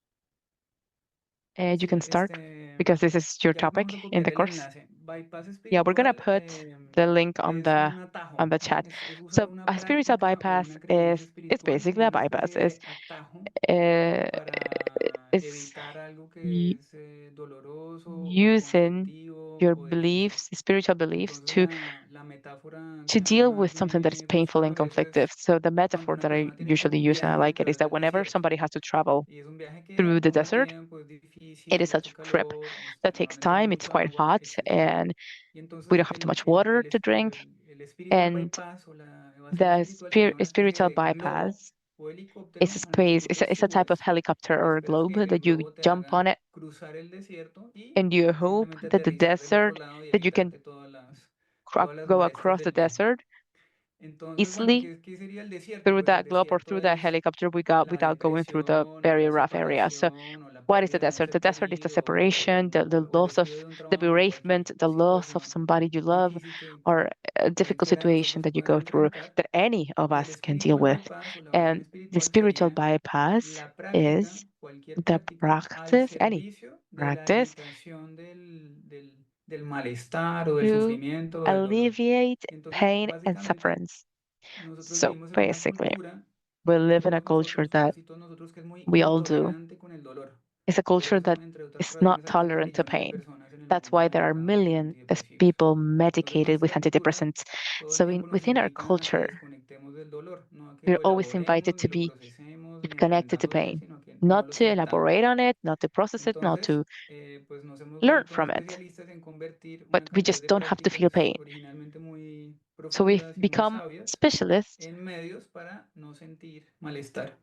S1: You
S2: Sí,
S1: can start because this is your
S2: ya
S1: topic
S2: vamos a
S1: in
S2: copiar
S1: the
S2: el
S1: course.
S2: enlace. Bypass
S1: Yeah, we're gonna
S2: espiritual
S1: put the link
S2: es un atajo,
S1: on the
S2: ¿no?
S1: chat.
S2: Es usar
S1: So
S2: una
S1: a spiritual
S2: práctica o
S1: bypass
S2: una creencia
S1: is it's
S2: espiritual
S1: basically
S2: como
S1: a
S2: una
S1: bypass.
S2: especie de atajo
S1: Uh,
S2: para
S1: it's
S2: evitar algo que
S1: y-
S2: es doloroso o
S1: using
S2: conflictivo
S1: your
S2: o difícil.
S1: beliefs, spiritual beliefs,
S2: Entonces la metáfora
S1: to
S2: que a mí
S1: deal with
S2: más
S1: something that is
S2: me gusta
S1: painful and
S2: sobre eso
S1: conflictive.
S2: es
S1: So the
S2: cuando
S1: metaphor
S2: una
S1: that I
S2: persona tiene que hacer
S1: usually
S2: un
S1: use and I
S2: viaje a
S1: like it is
S2: través
S1: that
S2: del
S1: whenever
S2: desierto.
S1: somebody has to travel
S2: Y es un viaje que
S1: through the
S2: toma
S1: desert,
S2: tiempo, es
S1: it
S2: difícil,
S1: is a
S2: mucho
S1: trip
S2: calor,
S1: that takes
S2: normalmente no hay
S1: time. It's
S2: mucha
S1: quite
S2: agua,
S1: hot
S2: etcétera.
S1: and
S2: Y
S1: we
S2: entonces
S1: don't have too much water to drink.
S2: el espiritual
S1: And
S2: bypass o la evasión
S1: the
S2: espiritual sería una especie
S1: spiritual
S2: de globo
S1: bypass
S2: o
S1: is
S2: helicóptero
S1: a
S2: en el que
S1: space,
S2: tú te
S1: it's a type of
S2: subes
S1: helicopter
S2: y
S1: or a
S2: esperas
S1: globe
S2: que el
S1: that you
S2: globo te
S1: jump on
S2: haga
S1: it
S2: cruzar el desierto y
S1: and you hope
S2: simplemente
S1: that the
S2: aterrizar del otro
S1: desert,
S2: lado y
S1: that you can
S2: evitarte todas las
S1: go
S2: molestias
S1: across the
S2: del viaje.
S1: desert
S2: Entonces, bueno,
S1: easily
S2: ¿qué sería el desierto?
S1: through
S2: Pues el
S1: that globe or
S2: desierto
S1: through that
S2: es
S1: helicopter we got
S2: la
S1: without going through the
S2: depresión o
S1: very
S2: la
S1: rough area. So
S2: separación o la
S1: what is the
S2: pérdida de un
S1: desert? The
S2: ser
S1: desert is the
S2: querido
S1: separation, the
S2: o el
S1: loss of
S2: despido de un
S1: the
S2: trabajo, cualquier
S1: bereavement, the loss of
S2: situación
S1: somebody you love,
S2: difícil
S1: or a difficult
S2: cualquiera de
S1: situation
S2: nosotros
S1: that you
S2: pueda
S1: go through
S2: enfrentar.
S1: that any of
S2: Y el
S1: us can deal
S2: spiritual
S1: with.
S2: bypass o la evasión
S1: And the
S2: espiritual
S1: spiritual
S2: sería
S1: bypass
S2: la práctica,
S1: is
S2: cualquier
S1: the
S2: práctica al
S1: practice, any
S2: servicio de la
S1: practice
S2: evitación del malestar o del
S1: to
S2: sufrimiento o del dolor.
S1: alleviate
S2: Y entonces,
S1: pain and
S2: básicamente,
S1: sufferance.
S2: nosotros
S1: So
S2: vivimos en una
S1: basically,
S2: cultura,
S1: we live in a
S2: todos
S1: culture
S2: nosotros,
S1: that
S2: casi todos nosotros, que es muy
S1: we all do.
S2: intolerante con el dolor.
S1: It's a
S2: Por
S1: culture
S2: eso,
S1: that
S2: entre otras
S1: is not
S2: razones, hay tantos
S1: tolerant to
S2: millones de
S1: pain.
S2: personas en el
S1: That's
S2: mundo
S1: why there are
S2: medicadas con
S1: millions of
S2: antidepresivos.
S1: people
S2: Entonces,
S1: medicated with
S2: nuestra cultura
S1: antidepressants.
S2: todo el
S1: So
S2: tiempo nos
S1: within our
S2: invita a que
S1: culture,
S2: desconectemos del dolor, no a que
S1: we're
S2: lo
S1: always invited
S2: elaboremos,
S1: to
S2: ni lo
S1: be
S2: procesemos,
S1: keep
S2: ni
S1: connected to
S2: aprendamos de él,
S1: pain,
S2: sino que no
S1: not
S2: lo
S1: to elaborate
S2: sintamos.
S1: on it, not to process it, not
S2: Entonces,
S1: to
S2: pues nos hemos
S1: learn
S2: vuelto
S1: from it,
S2: especialistas en convertir
S1: but
S2: una
S1: we
S2: cantidad
S1: just
S2: de
S1: don't have to feel
S2: prácticas
S1: pain.
S2: originalmente muy
S1: So we've
S2: profundas y muy
S1: become
S2: sabias
S1: specialists
S2: en medios para no sentir malestar.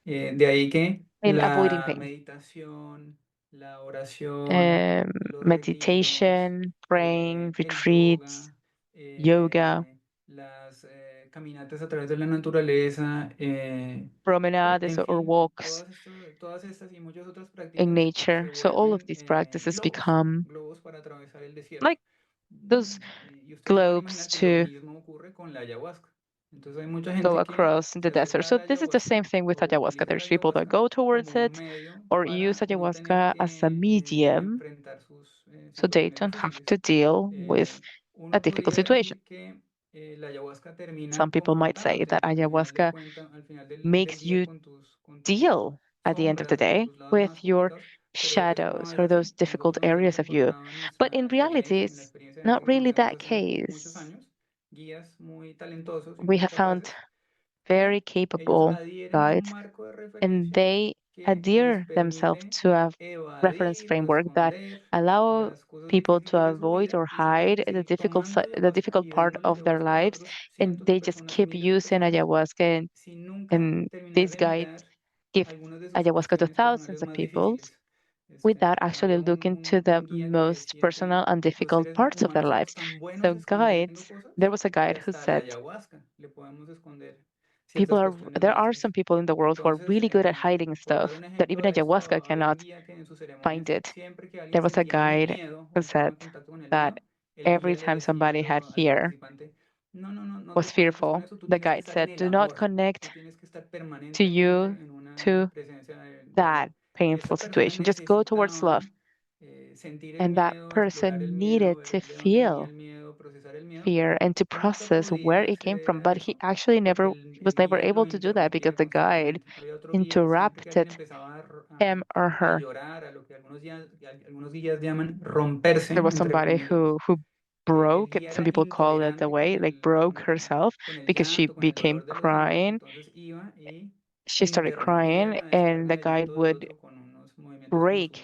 S2: De ahí que
S1: in avoiding
S2: la
S1: pain.
S2: meditación, la oración, los retiros,
S1: Meditation, praying,
S2: el yoga,
S1: retreats, yoga,
S2: las caminatas a través de la naturaleza,
S1: promenades
S2: en
S1: or
S2: fin,
S1: walks
S2: todas estas y muchas otras
S1: in
S2: prácticas se
S1: nature. So all of
S2: vuelven
S1: these practices become
S2: globos para atravesar el desierto.
S1: like those
S2: Y ustedes se pueden
S1: globes
S2: imaginar que lo
S1: to
S2: mismo ocurre con la ayahuasca. Entonces hay mucha
S1: go
S2: gente que
S1: across the
S2: se
S1: desert.
S2: acerca a
S1: So
S2: la
S1: this is the
S2: ayahuasca
S1: same thing with
S2: o
S1: ayahuasca.
S2: utiliza la
S1: There's people that
S2: ayahuasca
S1: go
S2: como
S1: towards
S2: un
S1: it
S2: medio
S1: or use
S2: para no tener
S1: ayahuasca as a
S2: que
S1: medium
S2: enfrentar sus
S1: so they
S2: situaciones
S1: don't have to
S2: difíciles.
S1: deal with a
S2: Uno
S1: difficult
S2: podría
S1: situation.
S2: decir que la ayahuasca termina
S1: Some people might say that
S2: confrontándote
S1: ayahuasca
S2: al final del
S1: makes
S2: día
S1: you
S2: con tus
S1: deal at the end of the
S2: sombras, con
S1: day
S2: tus lados
S1: with
S2: más
S1: your
S2: complicados, pero eso no
S1: shadows
S2: es
S1: or those
S2: así.
S1: difficult
S2: Nosotros nos hemos
S1: areas of you.
S2: encontrado
S1: But in reality,
S2: en la
S1: it's
S2: experiencia de
S1: not
S2: quien
S1: really
S2: conocemos
S1: that
S2: hace muchos
S1: case.
S2: años, guías muy talentosos y
S1: We
S2: muy
S1: have found
S2: capaces, que
S1: very
S2: ellos
S1: capable
S2: adhieren a un
S1: guides
S2: marco de
S1: and
S2: referencia
S1: they
S2: que les
S1: adhere themselves
S2: permite
S1: to a reference
S2: evadir o
S1: framework that
S2: esconder
S1: allow
S2: las cosas
S1: people to
S2: difíciles de su
S1: avoid
S2: vida
S1: or
S2: y
S1: hide
S2: simplemente
S1: the
S2: seguir tomando
S1: the
S2: ayahuasca
S1: difficult
S2: y
S1: part
S2: dándole
S1: of their
S2: ayahuasca a
S1: lives,
S2: otros
S1: and
S2: cientos de
S1: they just
S2: personas y
S1: keep
S2: miles de
S1: using
S2: personas
S1: ayahuasca,
S2: sin nunca
S1: and
S2: terminar
S1: these
S2: de
S1: guides
S2: mirar
S1: give
S2: algunas de sus
S1: ayahuasca to
S2: cuestiones
S1: thousands
S2: personales
S1: of
S2: más
S1: people
S2: difíciles.
S1: without actually
S2: Había
S1: looking to the
S2: un guía que
S1: most
S2: decía que
S1: personal and
S2: los
S1: difficult
S2: seres
S1: parts of their
S2: humanos somos
S1: lives.
S2: tan buenos
S1: So
S2: escondiendo
S1: guides,
S2: cosas
S1: there was a
S2: que
S1: guide who
S2: hasta la
S1: said
S2: ayahuasca le podemos esconder
S1: people
S2: ciertas
S1: are
S2: cuestiones
S1: there are
S2: nuestras.
S1: some people in the world who are
S2: Entonces,
S1: really good at hiding
S2: por dar
S1: stuff
S2: un
S1: that
S2: ejemplo
S1: even
S2: de esto,
S1: ayahuasca
S2: había un
S1: cannot
S2: guía que en sus
S1: find
S2: ceremonias,
S1: it.
S2: siempre que alguien
S1: There was a
S2: sentía
S1: guide
S2: miedo o
S1: who
S2: entraba
S1: said
S2: en contacto con el
S1: that
S2: miedo, el guía
S1: every
S2: le
S1: time
S2: decía
S1: somebody had
S2: al
S1: fear
S2: participante, no te
S1: was
S2: conectes con
S1: fearful,
S2: eso, tú
S1: the
S2: tienes que
S1: guide
S2: estar en
S1: said,
S2: el
S1: do not
S2: amor, tú
S1: connect
S2: tienes que estar
S1: to
S2: permanentemente
S1: you
S2: en una
S1: to
S2: presencia de
S1: that
S2: amor. Y
S1: painful
S2: esta persona
S1: situation. Just go towards love.
S2: necesitaba sentir el
S1: And that
S2: miedo, explorar el
S1: person
S2: miedo,
S1: needed
S2: ver
S1: to
S2: de dónde venía el
S1: feel
S2: miedo, procesar el miedo.
S1: fear and to
S2: Nunca
S1: process where
S2: podía
S1: it came
S2: acceder
S1: from.
S2: a
S1: But he
S2: eso
S1: actually
S2: porque
S1: he was
S2: el
S1: never
S2: guía lo
S1: able to do that because
S2: interrumpía
S1: the guide
S2: constantemente. Había otro guía que siempre que alguien
S1: interrupted
S2: empezaba
S1: him or
S2: a
S1: her.
S2: llorar, a lo que algunos guías llaman
S1: There
S2: romperse,
S1: was
S2: entre
S1: somebody
S2: comillas,
S1: who
S2: el
S1: broke it.
S2: guía
S1: Some
S2: era
S1: people call it the
S2: intolerante
S1: way, like broke herself
S2: con el
S1: because she
S2: llanto, con el
S1: became
S2: dolor de los demás,
S1: crying.
S2: entonces iba y
S1: She started
S2: interrumpía
S1: crying,
S2: la
S1: and
S2: descarga
S1: the
S2: de
S1: guide
S2: llanto del
S1: would
S2: otro con unos movimientos
S1: break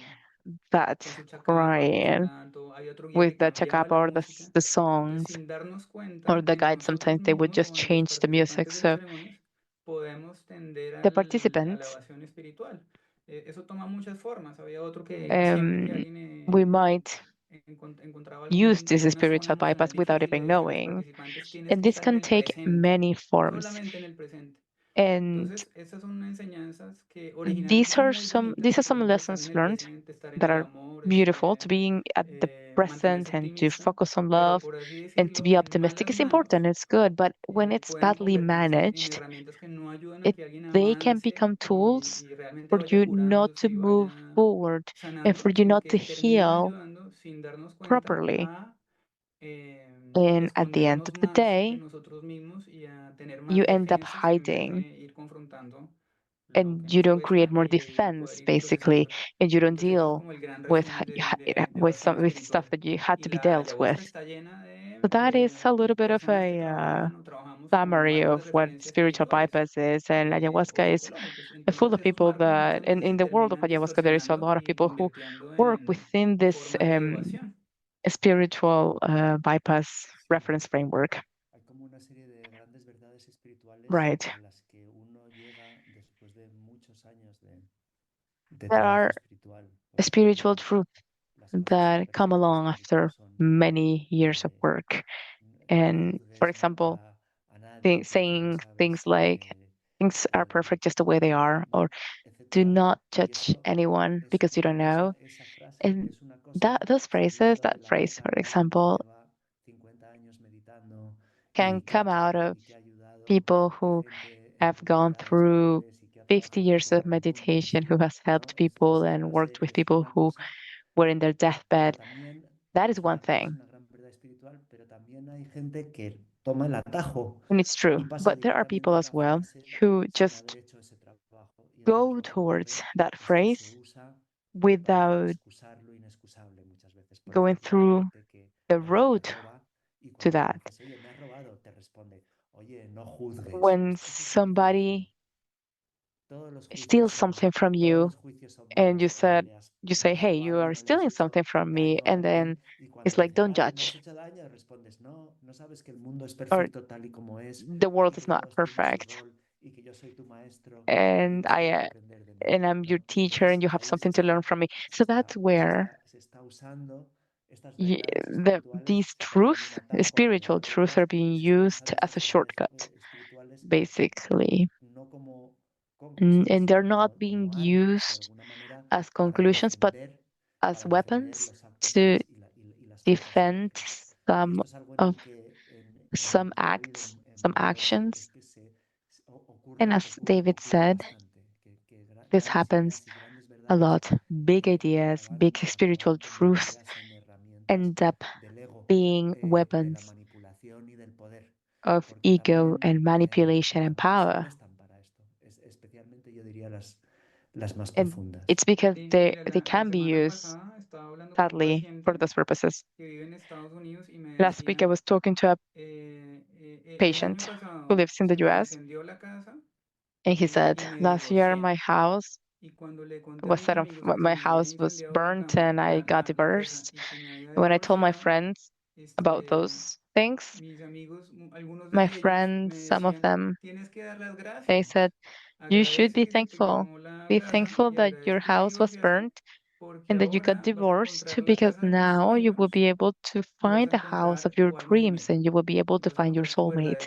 S2: con
S1: that
S2: su chacapa o con su
S1: crying
S2: canto. Hay otro guía
S1: with
S2: que
S1: the
S2: cambiaba
S1: chacapa
S2: la
S1: or
S2: música.
S1: the
S2: Entonces,
S1: songs,
S2: sin darnos
S1: or
S2: cuenta,
S1: the
S2: en
S1: guide.
S2: nosotros
S1: Sometimes they would
S2: mismos
S1: just
S2: o en los
S1: change the music.
S2: participantes de las
S1: So
S2: ceremonias, podemos tender
S1: the
S2: a la
S1: participants,
S2: evasión espiritual. Eso toma muchas formas. Había otro que siempre que
S1: um,
S2: alguien
S1: we might
S2: encontraba
S1: use this
S2: alguna zona
S1: spiritual bypass
S2: emocional
S1: without
S2: difícil, le
S1: even
S2: decía a los
S1: knowing.
S2: participantes, tienes
S1: And
S2: que
S1: this
S2: estar en
S1: can
S2: el
S1: take
S2: presente,
S1: many forms.
S2: solamente en el presente.
S1: And
S2: Entonces, esas son enseñanzas que
S1: these
S2: originalmente son
S1: are
S2: muy
S1: some
S2: bonitas,
S1: these are
S2: por
S1: some
S2: ejemplo, estar en
S1: lessons
S2: el
S1: learned
S2: presente, estar en
S1: that
S2: el
S1: are
S2: amor,
S1: beautiful. To being at the present
S2: mantenerse
S1: and to
S2: optimista,
S1: focus on
S2: pero
S1: love
S2: por así
S1: and to
S2: decirlo,
S1: be
S2: en
S1: optimistic
S2: malas
S1: is important.
S2: manos
S1: It's good, but when it's
S2: pueden
S1: badly
S2: convertirse en
S1: managed,
S2: herramientas que no ayudan a
S1: it
S2: que alguien
S1: they can
S2: avance
S1: become tools
S2: y realmente
S1: for
S2: vaya
S1: you not to
S2: curándose y
S1: move
S2: vaya
S1: forward and
S2: sanando,
S1: for you
S2: sino
S1: not to
S2: que terminan
S1: heal
S2: ayudando sin darnos cuenta
S1: properly.
S2: a
S1: And at the end
S2: escondernos
S1: of the
S2: más de
S1: day,
S2: nosotros mismos y a tener
S1: you
S2: más
S1: end up
S2: defensas en vez
S1: hiding
S2: de ir confrontando lo que
S1: and you
S2: nos
S1: don't create
S2: cuesta
S1: more
S2: y poder
S1: defense
S2: ir
S1: basically,
S2: procesando.
S1: and you don't
S2: Entonces ese es
S1: deal
S2: como el gran
S1: with
S2: resumen de evasión
S1: with stuff
S2: espiritual.
S1: that you had
S2: Y
S1: to be
S2: la
S1: dealt
S2: ayahuasca
S1: with.
S2: está llena de
S1: So that is a little bit of
S2: personas que
S1: a
S2: trabajamos con
S1: summary
S2: marcos de
S1: of what
S2: referencia
S1: spiritual
S2: espirituales
S1: bypass is, and
S2: o
S1: ayahuasca is
S2: psicológicos.
S1: full
S2: Entonces
S1: of
S2: esos
S1: people
S2: marcos muchas
S1: that
S2: veces
S1: in
S2: se
S1: the world of
S2: terminan
S1: ayahuasca there is a
S2: distorsionando
S1: lot of
S2: y
S1: people who
S2: convirtiendo
S1: work
S2: en
S1: within this
S2: formas de evasión.
S1: spiritual bypass
S3: Sí,
S1: reference framework.
S3: hay como una serie de grandes verdades espirituales
S1: Right.
S3: a las que uno llega después de muchos años de
S1: There
S3: trabajo
S1: are
S3: espiritual. Por
S1: spiritual
S3: ejemplo,
S1: truths
S3: las cosas
S1: that
S3: súper
S1: come
S3: simples
S1: along
S3: que a veces
S1: after
S3: son
S1: many years of
S3: eh,
S1: work.
S3: no
S1: And for
S3: juzgues
S1: example,
S3: nunca a nadie
S1: saying things like things are perfect just the way they are, or do not judge anyone because you don't know. And those phrases, that phrase, for example, can come out of people who have gone through 50 years of meditation, who has helped people and worked with people who were in their deathbed. That is one thing. And it's true. But there are people as well who just go towards that phrase without going through the road to that. When somebody steals something from you and you say, hey, you are stealing something from me, and then it's like, don't judge, or the world is not perfect, and I'm your teacher and you have something to learn from me. So that's where these truth, spiritual truths, are being used as a shortcut, basically. And they're not being used as conclusions, but as weapons to defend some of some acts, some actions. And as David said, this happens a lot. Big ideas, big spiritual truths end up being weapons of ego and manipulation and power. And it's because they can be used, sadly, for those purposes. Last week, I was talking to a patient who lives in the US, and he said, last year, my house was set on, my house was burnt and I got divorced. When I told my friends about those things, my friends, some of them, they said, you should be thankful. Be thankful that your house was burnt and that you got divorced, because now you will be able to find the house of your dreams and you will be able to find your soulmate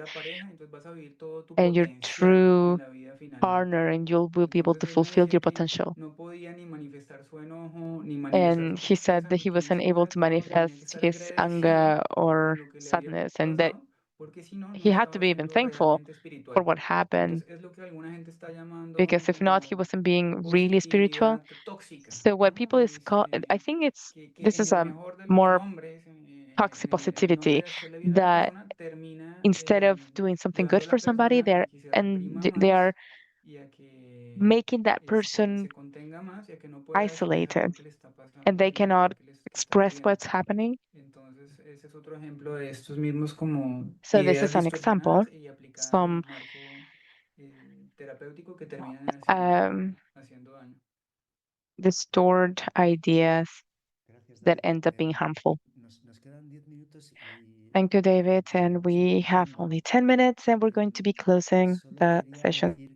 S1: and your true partner, and you will be able to fulfill your potential. And he said that he wasn't able to manifest his anger or sadness, and that he had to be even thankful for what happened, because if not, he wasn't being really spiritual. So what people is called, I think this is a more toxic positivity, that instead of doing something good for somebody, they are making that person isolated and they cannot express what's happening. So this is an example. Some um, distorted ideas that end up being harmful. Thank you, David. And we have only 10 minutes and we're going to be closing the session.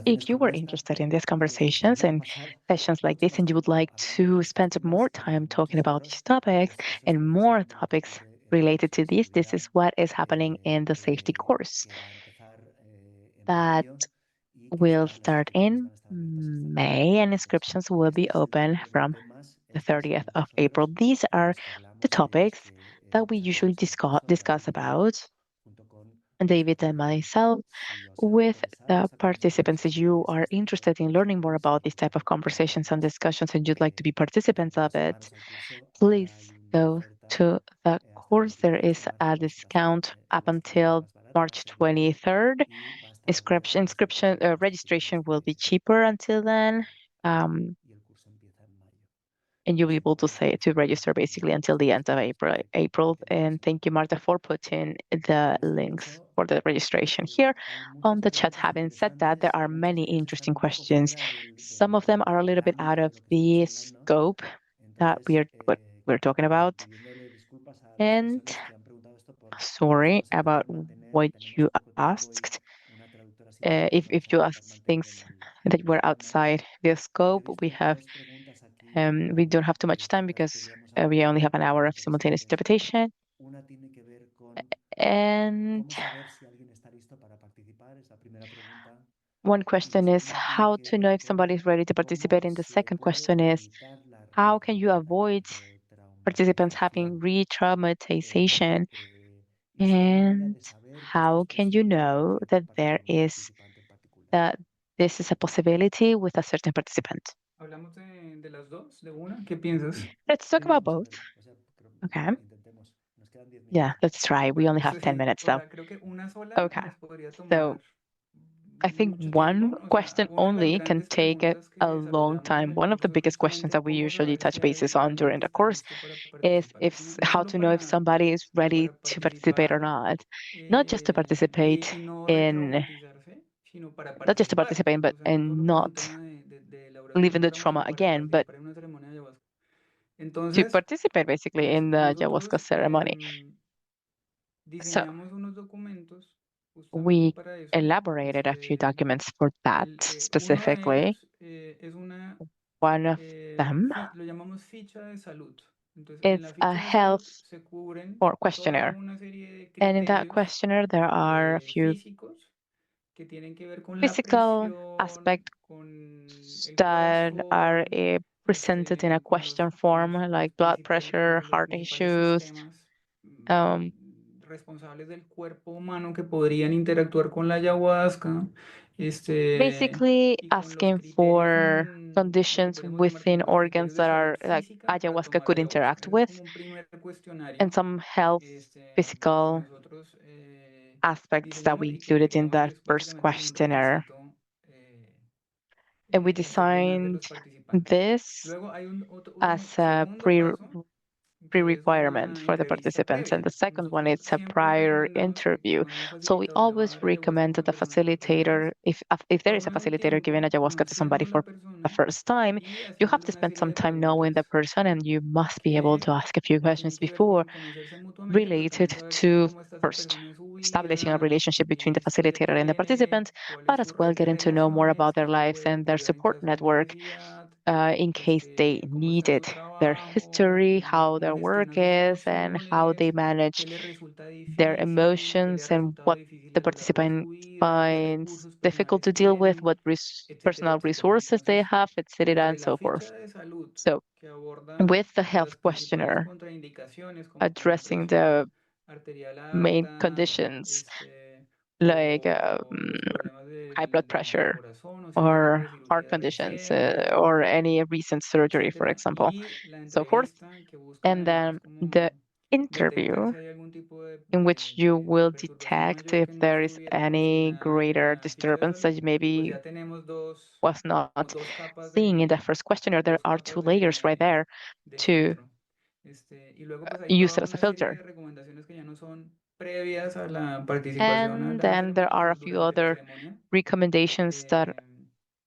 S1: If you were interested in these conversations and sessions like this, and you would like to spend more time talking about these topics and more topics related to this is what is happening in the safety course that will start in May, and inscriptions will be open from the 30th of April. These are the topics that we usually discuss about, David and myself, with the participants. If you are interested in learning more about this type of conversations and discussions and you'd like to be participants of it, please go to the course. There is a discount up until March 23rd. Registration will be cheaper until then. And you'll be able to register basically until the end of April. And thank you, Marta, for putting the links for the registration here on the chat. Having said that, there are many interesting questions. Some of them are a little bit out of the scope that what we're talking about. And sorry about what you asked. If you asked things that were outside the scope, we have We don't have too much time because we only have an hour of simultaneous interpretation.
S3: Una tiene que ver con
S1: And
S3: cómo saber si alguien está listo para participar, es la primera pregunta.
S1: one
S3: Y la
S1: question is
S3: segunda tiene
S1: how
S3: que
S1: to know
S3: ver
S1: if somebody
S3: con
S1: is ready to participate.
S3: cómo
S1: And the
S3: se
S1: second
S3: puede
S1: question is
S3: evitar la
S1: how can you avoid participants having
S3: retraumatización.
S1: re-traumatization?
S3: Y si hay manera
S1: And
S3: de saber que esto
S1: how
S3: es
S1: can you
S3: posible con
S1: know
S3: cierto
S1: that there is
S3: participante en particular.
S1: that this is a possibility with a certain participant?
S2: Hablamos de las dos, de una. ¿Qué piensas?
S1: Let's talk about
S3: Vamos a
S1: both.
S3: ver, o sea,
S1: Okay.
S3: intentemos. Nos quedan 10
S1: Yeah,
S3: minutos.
S1: let's try. We
S2: Bueno,
S1: only
S2: pues
S1: have 10
S2: sí,
S1: minutes
S2: o
S1: though.
S2: sea, creo que una sola
S1: Okay.
S2: nos podría
S1: So
S2: tomar
S1: I think
S2: mucho
S1: one
S2: tiempo. O sea,
S1: question
S2: una de las
S1: only can
S2: grandes
S1: take
S2: preguntas que
S1: a long
S2: desarrollamos en
S1: time.
S2: el
S1: One of the
S2: curso es
S1: biggest questions
S2: justamente
S1: that we
S2: cómo
S1: usually
S2: saber
S1: touch
S2: si
S1: bases
S2: alguien
S1: on during
S2: realmente
S1: the
S2: está
S1: course
S2: listo para
S1: is
S2: participar.
S1: if
S2: Y no
S1: how
S2: solo
S1: to know if somebody is ready
S2: para
S1: to participate or
S2: participar
S1: not. Not just to participate
S2: y no
S1: in,
S2: retraumatizarse, sino para
S1: not just to
S2: participar.
S1: participate, but
S2: O sea, no
S1: and
S2: solo por un
S1: not
S2: tema de elaboración
S1: living
S2: del
S1: the
S2: trauma,
S1: trauma
S2: sino para
S1: again, but
S2: participar en una ceremonia de ayahuasca.
S1: to
S2: Entonces,
S1: participate basically
S2: pues
S1: in the ayahuasca
S2: nosotros
S1: ceremony. So
S2: diseñamos unos documentos justamente
S1: we
S2: para eso.
S1: elaborated a few documents for that
S2: Uno de
S1: specifically.
S2: ellos es una,
S1: One of them
S2: lo llamamos ficha de salud. Entonces, en
S1: is
S2: la
S1: a
S2: ficha de salud
S1: health
S2: se cubren
S1: or
S2: toda
S1: questionnaire.
S2: una serie de
S1: And in that
S2: criterios
S1: questionnaire, there are a few
S2: físicos que tienen que ver con la
S1: physical
S2: presión,
S1: aspects
S2: con el
S1: that are
S2: corazón,
S1: presented in a
S2: con
S1: question form, like blood pressure,
S2: los
S1: heart
S2: principales
S1: issues,
S2: sistemas
S1: um,
S2: responsables del cuerpo humano que podrían interactuar con la ayahuasca,
S1: basically
S2: y con los
S1: asking
S2: criterios,
S1: for
S2: lo que
S1: conditions
S2: podríamos llamar como
S1: within
S2: los criterios
S1: organs
S2: de
S1: that
S2: salud
S1: are like
S2: física para
S1: ayahuasca
S2: tomar
S1: could
S2: ayahuasca.
S1: interact
S2: Ese es
S1: with,
S2: como un primer
S1: and
S2: cuestionario
S1: some health
S2: que
S1: physical
S2: nosotros
S1: aspects that we
S2: diseñamos y que
S1: included in
S2: creemos que
S1: that
S2: es
S1: first
S2: básicamente como un
S1: questionnaire.
S2: requisito
S1: And we
S2: en ceremonías de
S1: designed
S2: los participantes.
S1: this
S2: Luego hay un
S1: as a
S2: segundo paso que es
S1: pre-requirement
S2: una
S1: for the
S2: entrevista
S1: participants. And
S2: previa.
S1: the second one is
S2: Nosotros
S1: a
S2: siempre
S1: prior
S2: recomendamos que
S1: interview.
S2: cuando un
S1: So we
S2: facilitador le va a
S1: always
S2: dar ayahuasca a
S1: recommend
S2: una
S1: that the
S2: persona por primera
S1: facilitator,
S2: vez,
S1: if there is a
S2: tome un
S1: facilitator giving
S2: tiempo
S1: ayahuasca to somebody
S2: conociendo a
S1: for
S2: la
S1: the
S2: persona
S1: first time,
S2: y
S1: you have
S2: haciéndole
S1: to
S2: una
S1: spend
S2: serie
S1: some
S2: de
S1: time knowing the
S2: preguntas
S1: person, and you must be able to
S2: que
S1: ask a few questions
S2: tienen que ver
S1: before
S2: con conocerse mutuamente, pero
S1: related
S2: también saber
S1: to
S2: cómo está esa
S1: first
S2: persona en su
S1: establishing a
S2: vida,
S1: relationship between the
S2: si
S1: facilitator and the
S2: tiene,
S1: participant, but
S2: cuáles
S1: as
S2: sus
S1: well
S2: redes de
S1: getting to know more
S2: relaciones,
S1: about their
S2: cómo
S1: lives
S2: puede
S1: and their
S2: apoyar en
S1: support
S2: caso de
S1: network
S2: necesidad,
S1: in case they
S2: cómo
S1: need
S2: está su
S1: it, their
S2: trabajo,
S1: history, how their work
S2: gestiona sus
S1: is, and how they
S2: emociones,
S1: manage
S2: qué le resulta
S1: their
S2: difícil, qué le ha
S1: emotions and
S2: resultado
S1: what
S2: difícil
S1: the
S2: a lo largo de su
S1: participant
S2: vida, qué
S1: finds
S2: recursos
S1: difficult
S2: personales
S1: to deal with,
S2: tienen,
S1: what
S2: etcétera,
S1: personal
S2: etcétera.
S1: resources they
S2: Entonces,
S1: have, etc., and
S2: entre la
S1: so forth.
S2: ficha de salud
S1: So,
S2: que aborda
S1: with the health
S2: las principales
S1: questionnaire
S2: contraindicaciones como una
S1: addressing the
S2: presión arterial
S1: main
S2: alta,
S1: conditions like
S2: los problemas
S1: high blood
S2: del
S1: pressure
S2: corazón o cierto tipo
S1: or
S2: de
S1: heart
S2: cirugías
S1: conditions
S2: recientes,
S1: or any recent surgery, for
S2: etcétera.
S1: example,
S2: Y la
S1: so forth.
S2: entrevista que busca
S1: And
S2: además
S1: then the
S2: como detectar
S1: interview
S2: si hay algún tipo
S1: in which you
S2: de
S1: will
S2: perturbación
S1: detect
S2: mayor
S1: if
S2: que no
S1: there is
S2: estuviera
S1: any
S2: mencionada en
S1: greater
S2: la ficha de
S1: disturbance that
S2: salud.
S1: you
S2: Y pues
S1: maybe
S2: ya tenemos
S1: was
S2: como
S1: not
S2: dos capas
S1: seeing in the first questionnaire. There
S2: dos
S1: are
S2: capas
S1: two layers right there
S2: de
S1: to
S2: filtro. Y luego pues hay
S1: use
S2: toda
S1: it as a
S2: una serie
S1: filter.
S2: de recomendaciones que ya no son previas a la participación a
S1: And
S2: la
S1: then there
S2: ceremonia,
S1: are
S2: sino
S1: a few
S2: durante la
S1: other
S2: ceremonia,
S1: recommendations that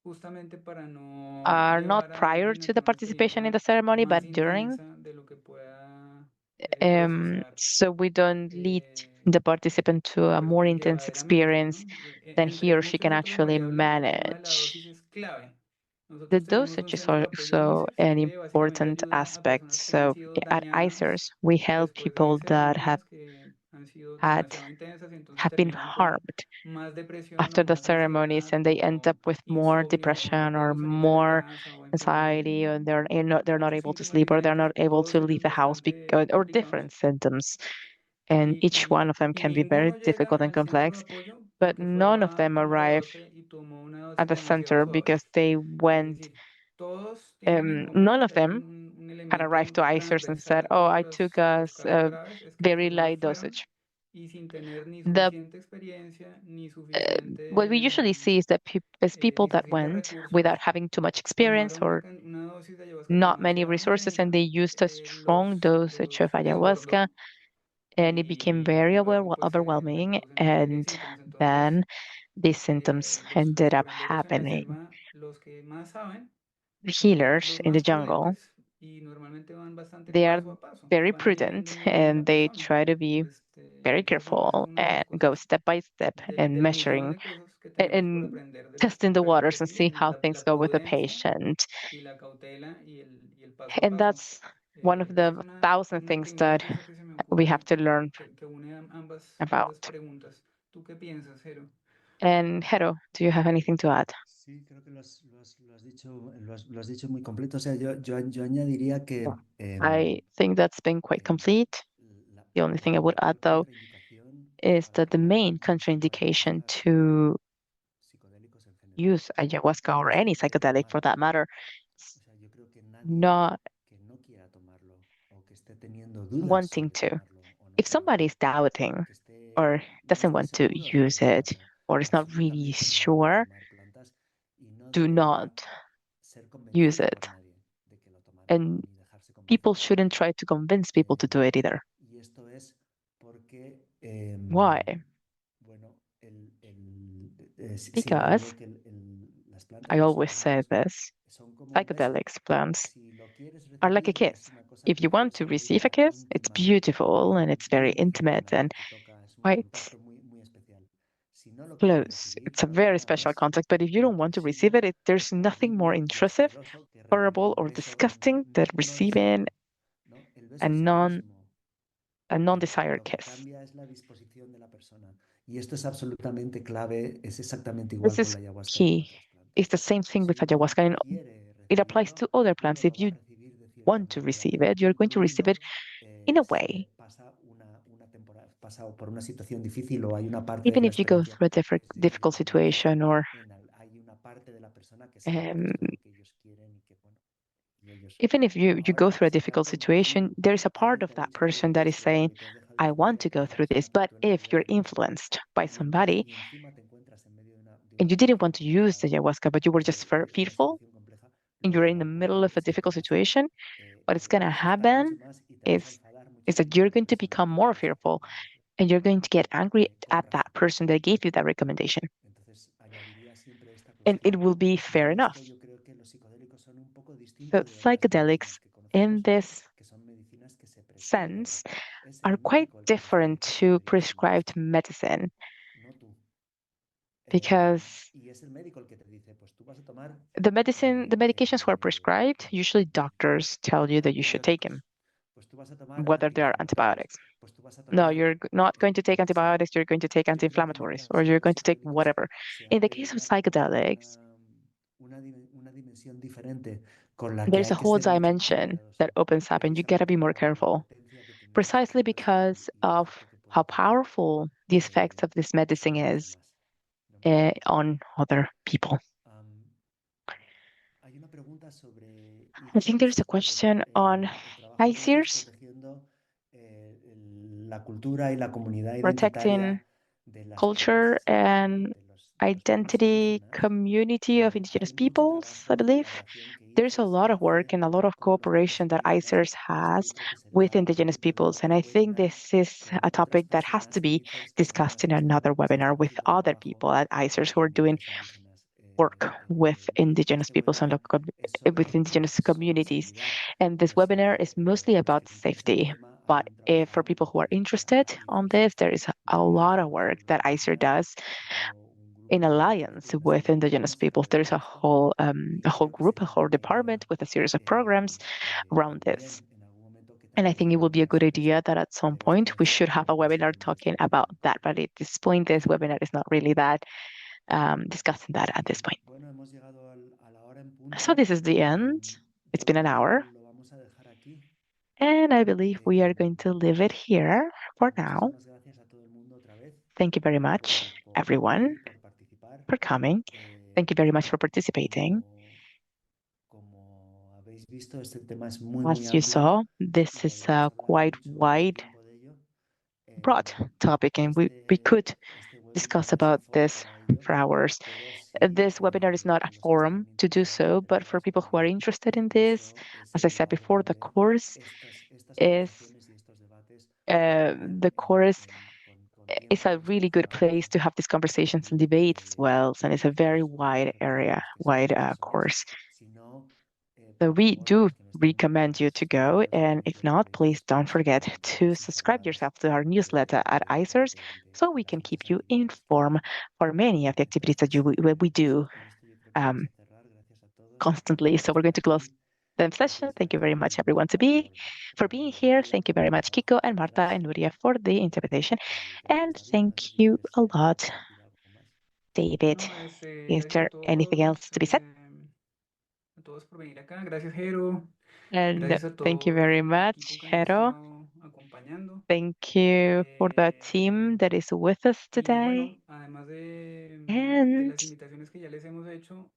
S2: justamente para no
S1: are not
S2: llevar a
S1: prior
S2: alguien a
S1: to the
S2: que una
S1: participation in
S2: experiencia
S1: the ceremony,
S2: más
S1: but during.
S2: intensa de lo que pueda procesar
S1: So we don't lead the participant to a more intense
S2: verdaderamente, ¿no?
S1: experience than he
S2: Entre
S1: or she
S2: muchas
S1: can
S2: otras
S1: actually
S2: variables, el tema de la dosis
S1: manage.
S2: es clave.
S1: The
S2: Nosotros tenemos un
S1: dosage is
S2: centro de apoyo en
S1: also
S2: ICES
S1: an
S2: que básicamente
S1: important
S2: ayuda a
S1: aspect.
S2: personas que han
S1: So
S2: sido
S1: at
S2: dañadas
S1: ICERS, we help
S2: después de
S1: people that
S2: ceremonias que han sido
S1: had
S2: demasiado intensas y entonces
S1: have been
S2: terminan con
S1: harmed
S2: más depresión o
S1: after the
S2: más
S1: ceremonies,
S2: ansiedad
S1: and they end
S2: o
S1: up with more
S2: insomnio o no
S1: depression or
S2: pueden salir de la
S1: more
S2: casa o en fin,
S1: anxiety, or they're not
S2: muchos
S1: able to
S2: síntomas
S1: sleep, or they're
S2: diferentes,
S1: not able
S2: todos
S1: to
S2: ellos
S1: leave the house
S2: bastante
S1: or
S2: complicados
S1: different symptoms. And each one of them
S2: y
S1: can be very
S2: ninguno llega
S1: difficult and
S2: al centro de
S1: complex,
S2: apoyo
S1: but
S2: porque fue
S1: none of
S2: a
S1: them
S2: tomar
S1: arrive
S2: ayahuasca y tomó una
S1: at
S2: dosis
S1: the
S2: demasiado
S1: center
S2: suave.
S1: because they
S2: Es
S1: went.
S2: decir, todos tienen en común
S1: None of
S2: que hay
S1: them
S2: un
S1: had arrived to
S2: elemento
S1: ICERS and said,
S2: transversal a
S1: "Oh,
S2: todos
S1: I took
S2: los
S1: a
S2: casos graves, es que las
S1: very
S2: personas
S1: light
S2: fueron
S1: dosage."
S2: y sin tener ni
S1: The
S2: suficiente experiencia,
S1: what we usually see is that people
S2: ni
S1: that
S2: suficientes
S1: went
S2: recursos,
S1: without having too much experience
S2: tomaron
S1: or
S2: una dosis de ayahuasca
S1: not many
S2: demasiado
S1: resources, and
S2: intensa,
S1: they used a strong dosage of
S2: los
S1: ayahuasca,
S2: desbordó
S1: and it became very
S2: luego pues se
S1: overwhelming.
S2: producen una serie de
S1: And
S2: síntomas. Entonces,
S1: then these symptoms
S2: los
S1: ended up
S2: curanderos en la
S1: happening.
S2: selva, los que más saben,
S1: The
S2: son
S1: healers
S2: los
S1: in the
S2: más
S1: jungle
S2: prudentes y normalmente van bastante
S1: They are
S2: paso a paso,
S1: very
S2: van
S1: prudent
S2: midiendo a la
S1: and they
S2: persona.
S1: try to be very
S2: Entonces esa es
S1: careful
S2: una de
S1: and
S2: las
S1: go
S2: cosas
S1: step by step and
S2: del millón
S1: measuring
S2: de cosas que tenemos por
S1: and
S2: aprender de los
S1: testing the
S2: retores
S1: waters and see
S2: también,
S1: how things
S2: la
S1: go with the
S2: prudencia
S1: patient.
S2: y la cautela y el paso a
S1: And
S2: paso.
S1: that's one of
S2: Esa es
S1: the thousand
S2: una
S1: things
S2: primera
S1: that
S2: cosa que se me
S1: we
S2: ocurre
S1: have to learn
S2: que une ambas
S1: about.
S2: preguntas. ¿Tú qué piensas, Jero?
S1: And Hero, do you have anything to add?
S3: Sí, creo que lo has dicho muy completo. O sea, yo añadiría que
S1: I think that's been quite complete. The only thing I would add, though,
S3: contraindicación
S1: is
S3: para
S1: that the
S3: tomar
S1: main
S3: uso de
S1: contraindication
S3: ayahuasca
S1: to
S3: psicodélicos en general
S1: use ayahuasca or
S3: es no
S1: any
S3: querer
S1: psychedelic for
S3: tomarlo.
S1: that matter is
S3: O sea, yo creo que nadie
S1: not
S3: que no quiera tomarlo o que esté teniendo dudas
S1: wanting
S3: sobre
S1: to.
S3: tomarlo o no
S1: If somebody
S3: tomarlo,
S1: is doubting
S3: que esté,
S1: or
S3: no
S1: doesn't
S3: esté
S1: want to
S3: seguro de que
S1: use
S3: no
S1: it
S3: vaya
S1: or is not really
S3: absolutamente nadie a
S1: sure,
S3: tomar plantas y no
S1: do
S3: debería
S1: not
S3: ser
S1: use
S3: convencido por
S1: it.
S3: nadie de que lo tomara,
S1: And
S3: ni dejarse
S1: people
S3: convencer.
S1: shouldn't try to convince people to do it either.
S3: Y esto es porque,
S1: Why?
S3: bueno, siempre
S1: Because
S3: digo que las plantas,
S1: I
S3: los
S1: always say
S3: psicodélicos,
S1: this
S3: son como un beso.
S1: psychedelics plants
S3: Si lo quieres
S1: are like a
S3: recibir,
S1: kiss.
S3: es una cosa
S1: If you want to
S3: preciosa,
S1: receive a
S3: bella,
S1: kiss, it's
S3: íntima,
S1: beautiful and it's very
S3: muy
S1: intimate
S3: cercana, que
S1: and
S3: te toca, es un
S1: quite
S3: contacto muy, muy especial. Si no lo quieres
S1: close.
S3: recibir
S1: It's a
S3: por algo,
S1: very
S3: nada
S1: special
S3: más
S1: contact, but if you don't want to receive
S3: intrusivo,
S1: there's nothing more
S3: horrible y
S1: intrusive,
S3: asqueroso que recibir
S1: horrible,
S3: un
S1: or
S3: beso
S1: disgusting than
S3: no deseado,
S1: receiving
S3: ¿no? El beso
S1: a
S3: es el
S1: non
S3: mismo.
S1: a non-desired
S3: Lo que
S1: kiss.
S3: cambia es la disposición de la persona. Y esto es absolutamente clave, es exactamente
S1: This
S3: igual con
S1: is
S3: la ayahuasca y con
S1: key.
S3: otras
S1: It's
S3: plantas.
S1: the same thing
S3: Si
S1: with
S3: uno
S1: ayahuasca, and
S3: quiere
S1: it applies to
S3: recibirlo,
S1: other
S3: uno
S1: plants.
S3: lo
S1: If
S3: va a
S1: you
S3: recibir de cierta
S1: want to
S3: manera,
S1: receive it, you're going to receive it
S3: incluido
S1: in a
S3: si
S1: way.
S3: pasa una temporada, pasa por una situación difícil o hay una parte de
S1: Even
S3: la
S1: if you go
S3: experiencia
S1: through a
S3: que es
S1: difficult
S3: difícil. Entonces,
S1: situation or
S3: hay una parte de la persona que sabe que
S1: um,
S3: esto es lo que ellos quieren y que, bueno, y ellos...
S1: even if you go
S3: Ahora,
S1: through a
S3: si
S1: difficult
S3: algo, si
S1: situation, there is a part
S3: alguien
S1: of
S3: te ha
S1: that
S3: dicho que
S1: person that is
S3: dejes de
S1: saying,
S3: beber, que has dejado de
S1: I want
S3: beber
S1: to go through this.
S3: ayahuasca
S1: But
S3: porque en
S1: if
S3: realidad
S1: you're
S3: no quieres
S1: influenced by somebody
S3: y encima te encuentras en medio de
S1: and
S3: una
S1: you didn't want
S3: situación
S1: to use the
S3: complicada,
S1: ayahuasca, but you were just
S3: de una
S1: fearful
S3: situación compleja,
S1: and
S3: lo
S1: you're
S3: que
S1: in
S3: va
S1: the
S3: a
S1: middle
S3: ocurrir
S1: of a
S3: es que
S1: difficult
S3: vas a,
S1: situation, what is going to
S3: vas a asustar mucho
S1: happen
S3: más y te vas a
S1: is
S3: enfadar
S1: is
S3: muchísimo
S1: that you're
S3: con la
S1: going to
S3: persona
S1: become
S3: que te
S1: more
S3: ha dicho que
S1: fearful
S3: tomes eso.
S1: and you're going to get angry
S3: Con
S1: at
S3: razón.
S1: that person that gave you that recommendation.
S3: Entonces, añadiría siempre esta
S1: And it
S3: cuestión.
S1: will be
S3: Y
S1: fair
S3: en
S1: enough.
S3: esto yo creo que los psicodélicos son un poco
S1: So
S3: distintos de otras
S1: psychedelics
S3: medicinas que
S1: in
S3: conocemos,
S1: this
S3: que son medicinas que se prescriben.
S1: sense
S3: Es
S1: are
S3: el
S1: quite
S3: médico el que decide
S1: different
S3: qué
S1: to
S3: psicodélicos
S1: prescribed
S3: tomarse,
S1: medicine
S3: no tú.
S1: because
S3: Y es el médico el que te dice, pues tú vas a tomar
S1: the medications who are prescribed, usually
S3: el
S1: doctors tell you that you should take
S3: antibióticos.
S1: them,
S3: Pues tú vas a tomar
S1: whether they are
S3: antiinflamatorios.
S1: antibiotics.
S3: Pues tú vas a
S1: No,
S3: tomar
S1: you're not going to take
S3: lo que sea.
S1: antibiotics, you're going to take
S3: Yo creo que
S1: anti-inflammatories,
S3: mientras
S1: or you're
S3: sean
S1: going to take
S3: psicodélicos,
S1: whatever.
S3: se
S1: In the
S3: abre
S1: case of psychedelics,
S3: una dimensión diferente con la que
S1: there's a
S3: hay que
S1: whole
S3: ser mucho más
S1: dimension
S3: cuidadoso,
S1: that opens up, and you gotta be
S3: precisamente
S1: more
S3: por la
S1: careful,
S3: potencia que tiene
S1: precisely
S3: esta persona
S1: because
S3: y el
S1: of
S3: efecto que
S1: how
S3: puede tener
S1: powerful the effects of this medicine
S3: sobre los
S1: is
S3: demás, ¿no?
S1: on other people.
S3: Am, Hay una pregunta sobre
S1: I think
S3: ICERs,
S1: there's a question on
S3: el trabajo que haces
S1: ICERs
S3: protegiendo la cultura y la comunidad
S1: protecting
S3: identitaria de las
S1: culture
S3: tribus,
S1: and
S3: de los pueblos
S1: identity
S3: indígenas.
S1: community of indigenous
S3: Hay mucho
S1: peoples, I
S3: trabajo y
S1: believe.
S3: colaboración que
S1: There's a
S3: ICERS
S1: lot of work
S3: hace
S1: and a lot of
S3: con los pueblos
S1: cooperation that
S3: indígenas.
S1: ICERS
S3: Esto
S1: has
S3: yo creo que
S1: with
S3: sería un
S1: indigenous
S3: tema
S1: peoples. And
S3: otro
S1: I think
S3: webinar
S1: this is
S3: con
S1: a
S3: otras
S1: topic that has to
S3: personas de
S1: be
S3: ICERS que tengan
S1: discussed in
S3: este,
S1: another webinar with
S3: específico
S1: other
S3: trabajo
S1: people at
S3: con
S1: ICERS
S3: las
S1: who are doing
S3: comunidades indígenas
S1: work with
S3: en el fondo
S1: indigenous
S3: este
S1: peoples and
S3: webinar
S1: local,
S3: es
S1: with indigenous
S3: sobre
S1: communities.
S3: seguridad,
S1: And this
S3: pero
S1: webinar is mostly about
S3: si te interesa el
S1: safety.
S3: tema, hay
S1: But
S3: un
S1: if,
S3: trabajo
S1: for
S3: muy
S1: people who are
S3: potente que
S1: interested
S3: hace
S1: on
S3: ICERS
S1: this, there is a
S3: desde
S1: lot of
S3: los
S1: work
S3: pueblos
S1: that ICER
S3: indígenas
S1: does
S3: como un
S1: in
S3: grupo de
S1: alliance
S3: activistas
S1: with indigenous
S3: indígenas
S1: peoples.
S3: alrededor
S1: There's
S3: de esto
S1: a
S3: y
S1: whole
S3: creo que
S1: group, a
S3: sería una
S1: whole
S3: buena
S1: department
S3: idea
S1: with a series of programs around this.
S3: también en algún momento que
S1: And I
S3: tratemos
S1: think
S3: de
S1: it would be a
S3: hablar
S1: good
S3: sobre
S1: idea
S3: esto,
S1: that at some
S3: podemos
S1: point we should
S3: conversar
S1: have
S3: cómo
S1: a
S3: puede ser
S1: webinar
S3: de nuestro
S1: talking about
S3: interés.
S1: that. But at this point, this webinar is not really that discussing that at this
S3: Y
S1: point.
S3: bueno, hemos llegado a la hora en
S1: So
S3: punto.
S1: this is the end. It's
S3: Yo
S1: been an
S3: creo que
S1: hour.
S3: lo vamos a dejar aquí.
S1: And I believe we are going to leave it here for now.
S3: Muchísimas gracias a todo el mundo otra vez
S1: Thank you very much,
S3: por
S1: everyone,
S3: venir, por participar.
S1: for coming. Thank you very much for participating.
S3: Como habéis visto, este tema es muy, muy
S1: As you
S3: amplio
S1: saw,
S3: y
S1: this is
S3: podríamos
S1: a
S3: hablar
S1: quite
S3: mucho
S1: wide,
S3: tiempo de ello.
S1: broad
S3: Em,
S1: topic, and we could
S3: este webinar
S1: discuss
S3: no es el
S1: about
S3: foro
S1: this
S3: para ello,
S1: for hours.
S3: pero sí
S1: This webinar is not a
S3: los que
S1: forum
S3: están
S1: to do so, but for
S3: interesados
S1: people who are
S3: en
S1: interested in this,
S3: eso es
S1: as I
S3: el
S1: said
S3: lugar
S1: before, the
S3: donde
S1: course
S3: estas
S1: is
S3: conversaciones y estos debates pueden
S1: the
S3: tener
S1: course
S3: con
S1: is a
S3: tiempo y
S1: really good
S3: espacio
S1: place to have these conversations and
S3: y
S1: debates as well, and it's a very
S3: beneficios
S1: wide area,
S3: que son
S1: wide
S3: necesarios.
S1: course.
S3: Si no,
S1: So we do recommend you to go. And if not, please don't forget to subscribe yourself to our newsletter at ICERS so we can keep you informed for many of the activities that we do um, constantly. So we're going to close the session. Thank you very much, everyone, for being here. Thank you very much, Kiko and Marta and Nuria, for the interpretation. And thank you a lot, David.
S2: Bueno,
S1: Is
S2: gracias
S1: there anything else to be said?
S2: a todos por venir acá. Gracias, Jero.
S1: And
S2: Gracias a
S1: thank you
S2: todo
S1: very
S2: el
S1: much,
S2: equipo que nos ha
S1: Hero.
S2: estado acompañando.
S1: Thank you for the team that is with us
S2: Y
S1: today.
S2: bueno, además de
S1: And
S2: las invitaciones que ya les hemos hecho,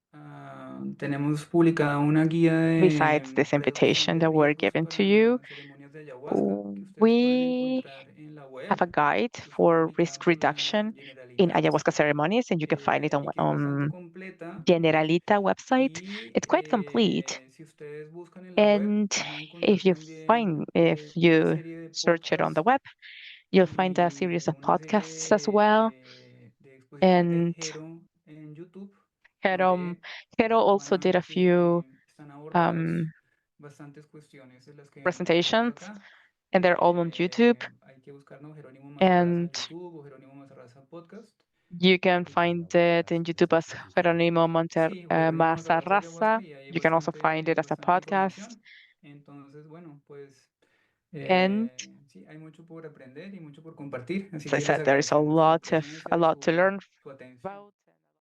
S2: tenemos publicada una guía
S1: besides this
S2: de reducción
S1: invitation
S2: de
S1: that we're
S2: riesgos
S1: given to you,
S2: para ceremonias de ayahuasca que ustedes pueden
S1: we
S2: encontrar en la
S1: have
S2: web.
S1: a guide
S2: Está
S1: for
S2: publicada
S1: risk
S2: por la
S1: reduction in
S2: Generalitat
S1: ayahuasca ceremonies, and you can find it
S2: y que es bastante
S1: on
S2: completa.
S1: Generalita website.
S2: Y
S1: It's quite complete.
S2: si ustedes buscan en la web,
S1: And
S2: van a encontrar también
S1: if
S2: una
S1: you
S2: serie de
S1: search it on the
S2: podcasts
S1: web, you'll find a series
S2: y
S1: of
S2: una
S1: podcasts as
S2: serie
S1: well.
S2: de exposiciones de
S1: And
S2: Jero en YouTube,
S1: Hero,
S2: donde
S1: Hero
S2: van
S1: also
S2: a
S1: did
S2: ver
S1: a few
S2: que están abordadas
S1: um,
S2: bastantes cuestiones de las que hemos discutido
S1: presentations,
S2: acá.
S1: and they're all on YouTube.
S2: Hay que buscarnos Jerónimo Mazarrasa en
S1: And
S2: YouTube o Jerónimo Mazarrasa Podcast.
S1: you can find it in YouTube as Jerónimo
S2: Sí, o Jerónimo Mazarrasa
S1: Mazarrasa.
S2: Ayahuasca y hay
S1: You can also find it as a
S2: bastante
S1: podcast.
S2: información. Entonces, bueno, pues
S1: And
S2: sí, hay mucho por aprender y mucho por compartir. Así
S1: as I
S2: que les
S1: said, there is
S2: agradecemos su
S1: a
S2: presencia y
S1: lot to learn
S2: su atención.
S1: about.